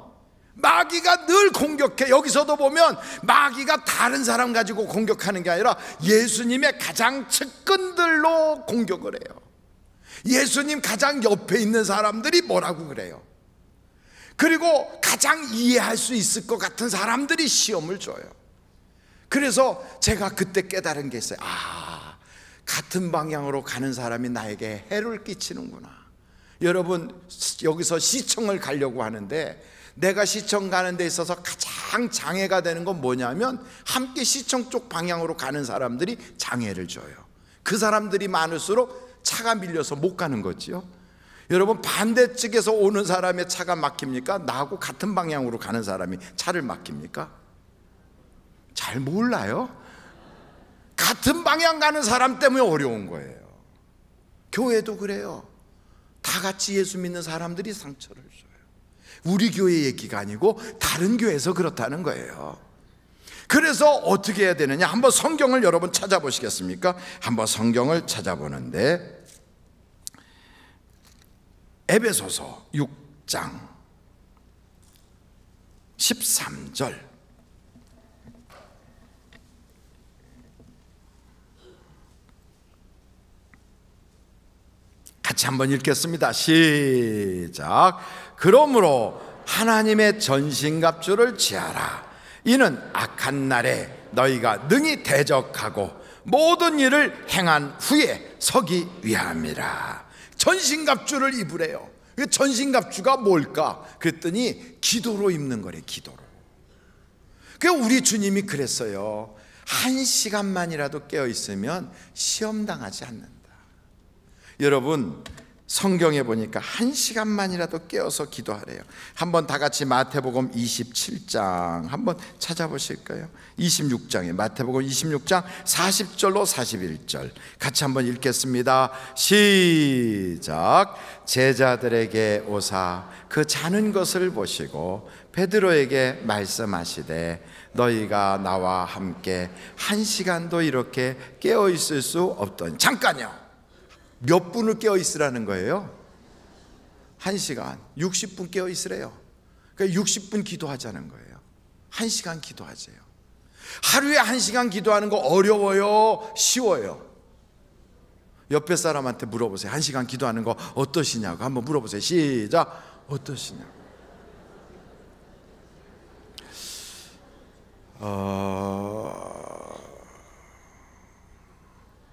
마귀가 늘 공격해. 여기서도 보면 마귀가 다른 사람 가지고 공격하는 게 아니라 예수님의 가장 측근들로 공격을 해요. 예수님 가장 옆에 있는 사람들이 뭐라고 그래요? 그리고 가장 이해할 수 있을 것 같은 사람들이 시험을 줘요. 그래서 제가 그때 깨달은 게 있어요. 같은 방향으로 가는 사람이 나에게 해를 끼치는구나. 여러분, 여기서 시청을 가려고 하는데 내가 시청 가는 데 있어서 가장 장애가 되는 건 뭐냐면 함께 시청 쪽 방향으로 가는 사람들이 장애를 줘요. 그 사람들이 많을수록 차가 밀려서 못 가는 거지요. 여러분, 반대측에서 오는 사람의 차가 막힙니까? 나하고 같은 방향으로 가는 사람이 차를 막힙니까? 잘 몰라요. 같은 방향 가는 사람 때문에 어려운 거예요. 교회도 그래요. 다 같이 예수 믿는 사람들이 상처를 줘요. 우리 교회 얘기가 아니고 다른 교회에서 그렇다는 거예요. 그래서 어떻게 해야 되느냐? 한번 성경을 여러분 찾아보시겠습니까? 한번 성경을 찾아보는데 에베소서 6장 13절 같이 한번 읽겠습니다. 시작. 그러므로 하나님의 전신갑주를 취하라. 이는 악한 날에 너희가 능히 대적하고 모든 일을 행한 후에 서기 위함이라. 전신갑주를 입으래요. 전신갑주가 뭘까? 그랬더니 기도로 입는 거래. 기도로. 그러니까 우리 주님이 그랬어요. 1시간만이라도 깨어있으면 시험당하지 않는다. 여러분, 성경에 보니까 1시간만이라도 깨어서 기도하래요. 한번 다 같이 마태복음 27장 한번 찾아보실까요? 26장에 마태복음 26장 40절로 41절 같이 한번 읽겠습니다. 시작. 제자들에게 오사 그 자는 것을 보시고 베드로에게 말씀하시되 너희가 나와 함께 1시간도 이렇게 깨어 있을 수 없더니. 잠깐요. 몇 분을 깨어 있으라는 거예요? 1시간, 60분 깨어 있으래요. 그러니까 60분 기도하자는 거예요. 1시간 기도하세요. 하루에 1시간 기도하는 거 어려워요? 쉬워요? 옆에 사람한테 물어보세요. 1시간 기도하는 거 어떠시냐고 한번 물어보세요. 시작. 어떠시냐고.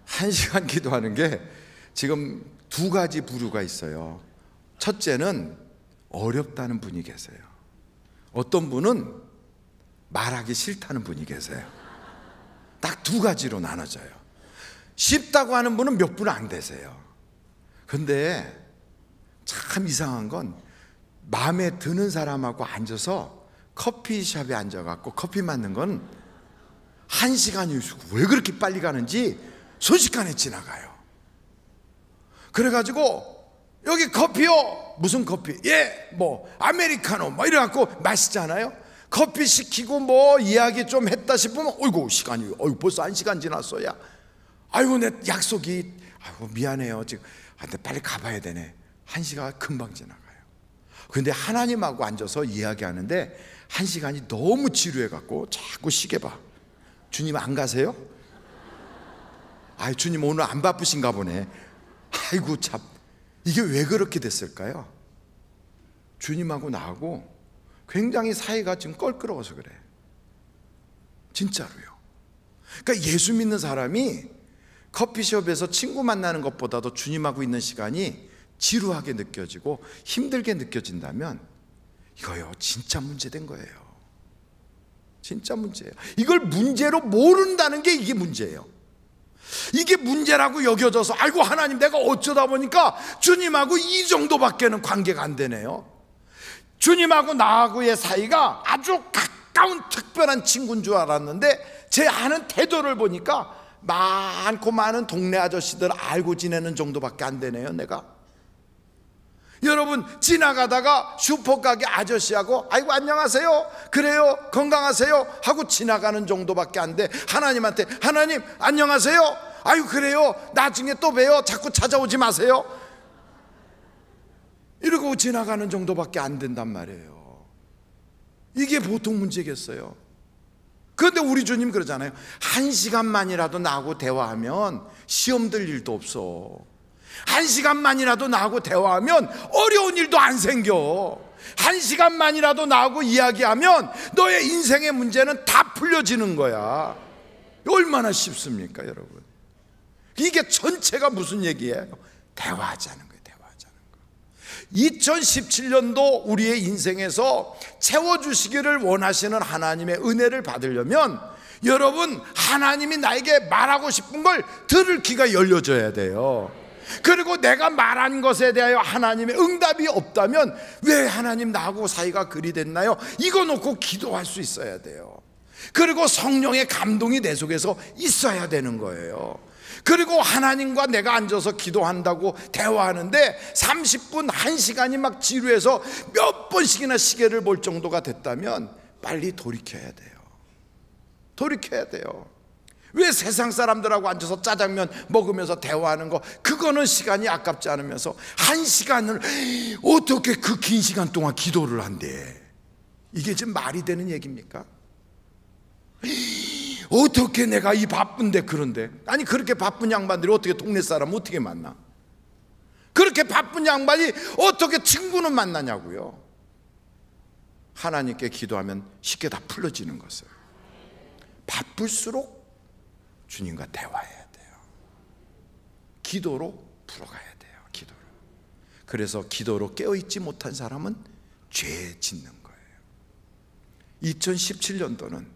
1시간 기도하는 게 지금 두 가지 부류가 있어요. 첫째는 어렵다는 분이 계세요. 어떤 분은 말하기 싫다는 분이 계세요. 딱 두 가지로 나눠져요. 쉽다고 하는 분은 몇 분 안 되세요. 근데 참 이상한 건 마음에 드는 사람하고 앉아서 커피숍에 앉아갖고 커피 맞는 건 1시간이 왜 그렇게 빨리 가는지 순식간에 지나가요. 그래가지고 여기 커피요. 무슨 커피? 예, 뭐 아메리카노 뭐 이래갖고 마시잖아요. 커피 시키고 뭐 이야기 좀 했다 싶으면 어이구 시간이 벌써 1시간 지났어. 야, 아이고 내 약속이, 아이고 미안해요 지금. 근데 빨리 가봐야 되네. 1시간 금방 지나가요. 근데 하나님하고 앉아서 이야기하는데 1시간이 너무 지루해갖고 자꾸 시계 봐. 주님 안 가세요? 아이 주님 오늘 안 바쁘신가 보네. 아이고 참, 이게 왜 그렇게 됐을까요? 주님하고 나하고 굉장히 사이가 지금 껄끄러워서 그래. 진짜로요. 그러니까 예수 믿는 사람이 커피숍에서 친구 만나는 것보다도 주님하고 있는 시간이 지루하게 느껴지고 힘들게 느껴진다면 이거요 진짜 문제된 거예요. 진짜 문제예요. 이걸 문제로 모른다는 게 이게 문제예요. 이게 문제라고 여겨져서 아이고 하나님 내가 어쩌다 보니까 주님하고 이 정도밖에는 관계가 안 되네요. 주님하고 나하고의 사이가 아주 가까운 특별한 친구인 줄 알았는데 제 아는 태도를 보니까 많고 많은 동네 아저씨들 알고 지내는 정도밖에 안 되네요. 내가 여러분 지나가다가 슈퍼가게 아저씨하고 아이고 안녕하세요 그래요 건강하세요 하고 지나가는 정도밖에 안 돼. 하나님한테 하나님 안녕하세요 아이고 그래요 나중에 또 봬요 자꾸 찾아오지 마세요 이러고 지나가는 정도밖에 안 된단 말이에요. 이게 보통 문제겠어요. 그런데 우리 주님 그러잖아요. 1시간만이라도 나하고 대화하면 시험 들 일도 없어. 1시간만이라도 나하고 대화하면 어려운 일도 안 생겨. 1시간만이라도 나하고 이야기하면 너의 인생의 문제는 다 풀려지는 거야. 얼마나 쉽습니까, 여러분? 이게 전체가 무슨 얘기예요? 대화하자는 거예요. 대화하자는 거. 2017년도 우리의 인생에서 채워주시기를 원하시는 하나님의 은혜를 받으려면 여러분, 하나님이 나에게 말하고 싶은 걸 들을 귀가 열려져야 돼요. 그리고 내가 말한 것에 대하여 하나님의 응답이 없다면 왜 하나님 나하고 사이가 그리 됐나요? 이거 놓고 기도할 수 있어야 돼요. 그리고 성령의 감동이 내 속에서 있어야 되는 거예요. 그리고 하나님과 내가 앉아서 기도한다고 대화하는데 30분, 1시간이 막 지루해서 몇 번씩이나 시계를 볼 정도가 됐다면 빨리 돌이켜야 돼요. 돌이켜야 돼요. 왜 세상 사람들하고 앉아서 짜장면 먹으면서 대화하는 거, 그거는 시간이 아깝지 않으면서 1시간을 어떻게 그 긴 시간 동안 기도를 한대? 이게 지금 말이 되는 얘기입니까? 어떻게 내가 이 바쁜데 그런데? 아니, 그렇게 바쁜 양반들이 어떻게 동네 사람 어떻게 만나? 그렇게 바쁜 양반이 어떻게 친구는 만나냐고요? 하나님께 기도하면 쉽게 다 풀어지는 것을. 바쁠수록 주님과 대화해야 돼요. 기도로 풀어가야 돼요. 기도로. 그래서 기도로 깨어있지 못한 사람은 죄 짓는 거예요. 2017년도는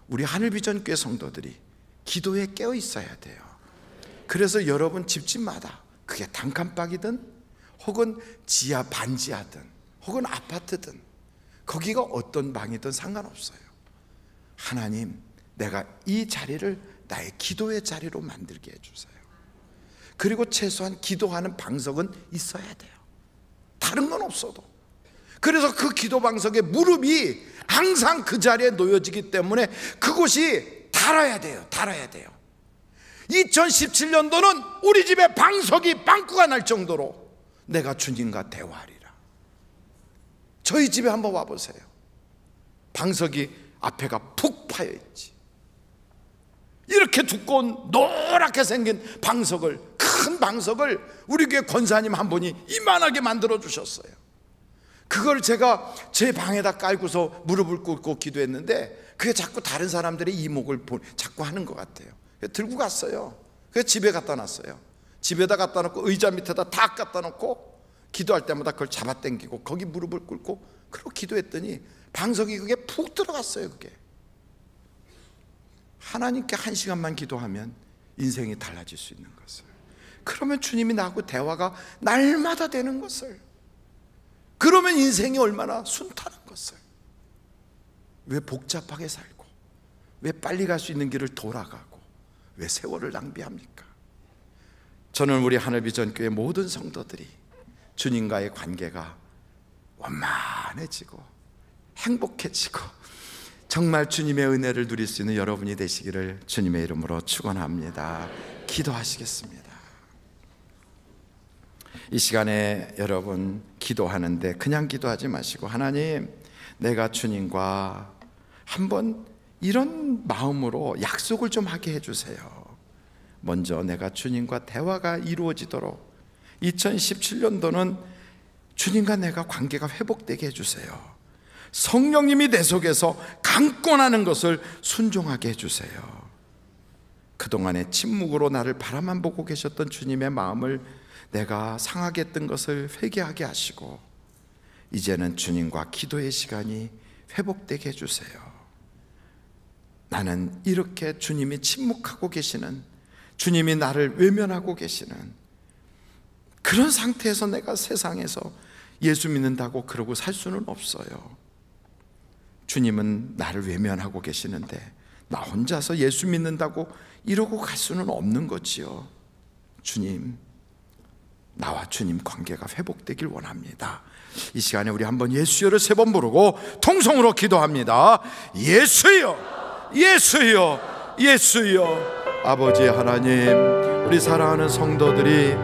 우리 하늘비전교회 성도들이 기도에 깨어있어야 돼요. 그래서 여러분 집집마다, 그게 단칸방이든 혹은 지하 반지하든 혹은 아파트든 거기가 어떤 방이든 상관없어요. 하나님, 내가 이 자리를 나의 기도의 자리로 만들게 해주세요. 그리고 최소한 기도하는 방석은 있어야 돼요. 다른 건 없어도. 그래서 그 기도 방석에 무릎이 항상 그 자리에 놓여지기 때문에 그곳이 달아야 돼요. 달아야 돼요. 2017년도는 우리 집에 방석이 빵꾸가 날 정도로 내가 주님과 대화하리라. 저희 집에 한번 와보세요. 방석이 앞에가 푹 파여있지. 이렇게 두꺼운 노랗게 생긴 방석을, 큰 방석을 우리 교회 권사님 한 분이 이만하게 만들어 주셨어요. 그걸 제가 제 방에다 깔고서 무릎을 꿇고 기도했는데 그게 자꾸 다른 사람들의 이목을 자꾸 하는 것 같아요. 들고 갔어요. 그래서 집에 갖다 놨어요. 집에다 갖다 놓고 의자 밑에다 다 갖다 놓고 기도할 때마다 그걸 잡아당기고 거기 무릎을 꿇고 그러고 기도했더니 방석이 그게 푹 들어갔어요. 그게 하나님께 1시간만 기도하면 인생이 달라질 수 있는 것을, 그러면 주님이 나하고 대화가 날마다 되는 것을, 그러면 인생이 얼마나 순탄한 것을. 왜 복잡하게 살고, 왜 빨리 갈 수 있는 길을 돌아가고, 왜 세월을 낭비합니까? 저는 우리 하늘비전교회 모든 성도들이 주님과의 관계가 원만해지고 행복해지고 정말 주님의 은혜를 누릴 수 있는 여러분이 되시기를 주님의 이름으로 축원합니다. 기도하시겠습니다. 이 시간에 여러분 기도하는데 그냥 기도하지 마시고, 하나님, 내가 주님과 한번 이런 마음으로 약속을 좀 하게 해주세요. 먼저 내가 주님과 대화가 이루어지도록 2017년도는 주님과 내가 관계가 회복되게 해주세요. 성령님이 내 속에서 강권하는 것을 순종하게 해주세요. 그동안에 침묵으로 나를 바라만 보고 계셨던 주님의 마음을 내가 상하게 했던 것을 회개하게 하시고, 이제는 주님과 기도의 시간이 회복되게 해주세요. 나는 이렇게 주님이 침묵하고 계시는, 주님이 나를 외면하고 계시는 그런 상태에서 내가 세상에서 예수 믿는다고 그러고 살 수는 없어요. 주님은 나를 외면하고 계시는데 나 혼자서 예수 믿는다고 이러고 갈 수는 없는 거지요. 주님, 나와 주님 관계가 회복되길 원합니다. 이 시간에 우리 한번 예수여를 3번 부르고 통성으로 기도합니다. 예수여, 예수여, 예수여. 아버지 하나님, 우리 사랑하는 성도들이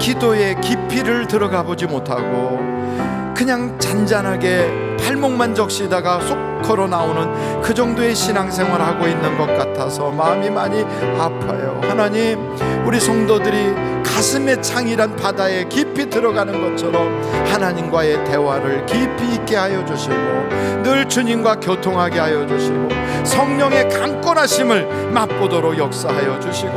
기도의 깊이를 들어가 보지 못하고 그냥 잔잔하게 발목만 적시다가 쏙 걸어 나오는 그 정도의 신앙생활을 하고 있는 것 같아서 마음이 많이 아파요. 하나님, 우리 성도들이 가슴의 창이란 바다에 깊이 들어가는 것처럼 하나님과의 대화를 깊이 있게 하여 주시고, 늘 주님과 교통하게 하여 주시고, 성령의 강권하심을 맛보도록 역사하여 주시고,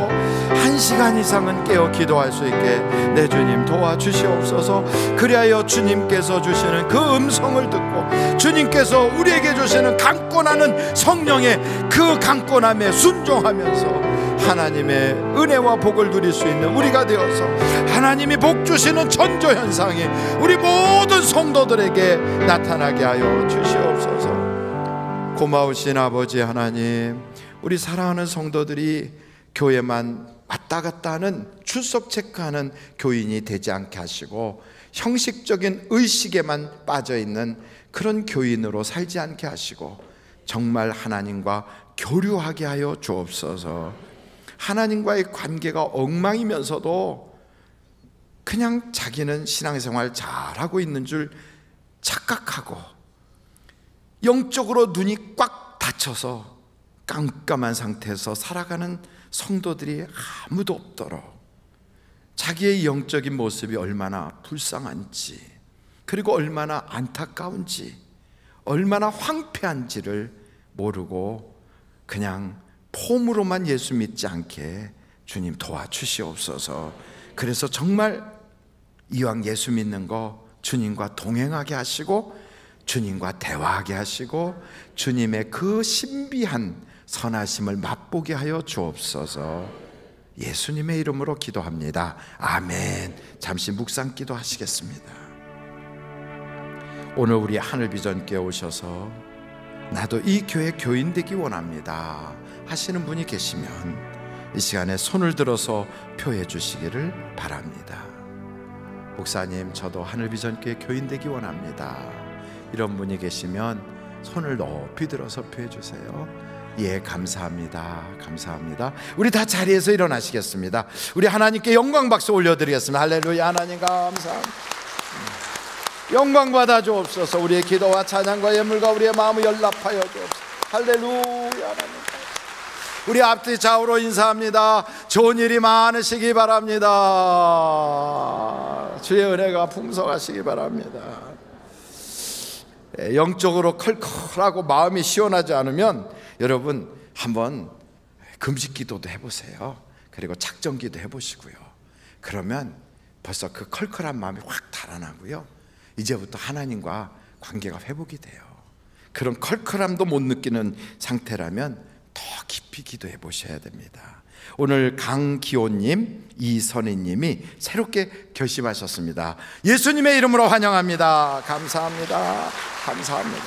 1시간 이상은 깨어 기도할 수 있게 내 주님 도와주시옵소서. 그리하여 주님께서 주시는 그 음성을 듣고 주님께서 우리에게 주시는 강권하는 성령의 그 강권함에 순종하면서 하나님의 은혜와 복을 누릴 수 있는 우리가 되어서 하나님이 복 주시는 전조현상이 우리 모든 성도들에게 나타나게 하여 주시옵소서. 고마우신 아버지 하나님, 우리 사랑하는 성도들이 교회만 왔다 갔다 하는 출석 체크하는 교인이 되지 않게 하시고, 형식적인 의식에만 빠져있는 그런 교인으로 살지 않게 하시고, 정말 하나님과 교류하게 하여 주옵소서. 하나님과의 관계가 엉망이면서도 그냥 자기는 신앙생활 잘하고 있는 줄 착각하고, 영적으로 눈이 꽉 닫혀서 깜깜한 상태에서 살아가는 성도들이 아무도 없도록, 자기의 영적인 모습이 얼마나 불쌍한지, 그리고 얼마나 안타까운지, 얼마나 황폐한지를 모르고 그냥 폼으로만 예수 믿지 않게 주님 도와주시옵소서. 그래서 정말 이왕 예수 믿는 거 주님과 동행하게 하시고, 주님과 대화하게 하시고, 주님의 그 신비한 선하심을 맛보게 하여 주옵소서. 예수님의 이름으로 기도합니다. 아멘. 잠시 묵상 기도하시겠습니다. 오늘 우리 하늘비전교회 오셔서 나도 이 교회 교인 되기 원합니다 하시는 분이 계시면 이 시간에 손을 들어서 표해 주시기를 바랍니다. 목사님, 저도 하늘비전교회 교인 되기 원합니다, 이런 분이 계시면 손을 높이 들어서 표해 주세요. 예, 감사합니다. 감사합니다. 우리 다 자리에서 일어나시겠습니다. 우리 하나님께 영광 박수 올려드리겠습니다. 할렐루야. 하나님 감사합니다. 영광 받아 주옵소서. 우리의 기도와 찬양과 예물과 우리의 마음을 연락하여 주옵소서. 할렐루야. 하나님, 우리 앞뒤 좌우로 인사합니다. 좋은 일이 많으시기 바랍니다. 주의 은혜가 풍성하시기 바랍니다. 영적으로 컬컬하고 마음이 시원하지 않으면 여러분 한번 금식 기도도 해보세요. 그리고 작정 기도 해보시고요. 그러면 벌써 그 컬컬한 마음이 확 달아나고요, 이제부터 하나님과 관계가 회복이 돼요. 그런 컬컬함도 못 느끼는 상태라면 더 깊이 기도해 보셔야 됩니다. 오늘 강기호님, 이선희님이 새롭게 결심하셨습니다. 예수님의 이름으로 환영합니다. 감사합니다. 감사합니다.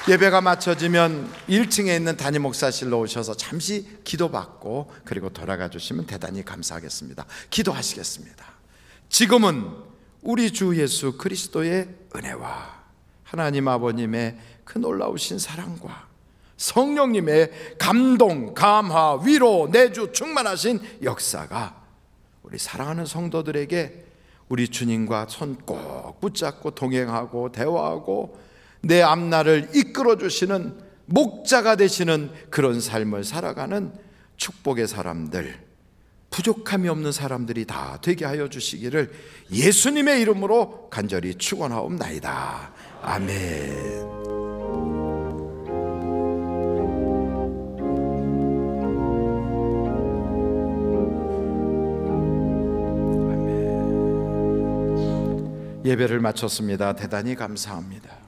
예배가 마쳐지면 1층에 있는 담임 목사실로 오셔서 잠시 기도받고 그리고 돌아가 주시면 대단히 감사하겠습니다. 기도하시겠습니다. 지금은 우리 주 예수 그리스도의 은혜와 하나님 아버님의 그 놀라우신 사랑과 성령님의 감동, 감화, 위로, 내주 충만하신 역사가 우리 사랑하는 성도들에게 우리 주님과 손 꼭 붙잡고 동행하고 대화하고 내 앞날을 이끌어 주시는 목자가 되시는 그런 삶을 살아가는 축복의 사람들, 부족함이 없는 사람들이 다 되게 하여 주시기를 예수님의 이름으로 간절히 축원하옵나이다. 아멘. 예배를 마쳤습니다. 대단히 감사합니다.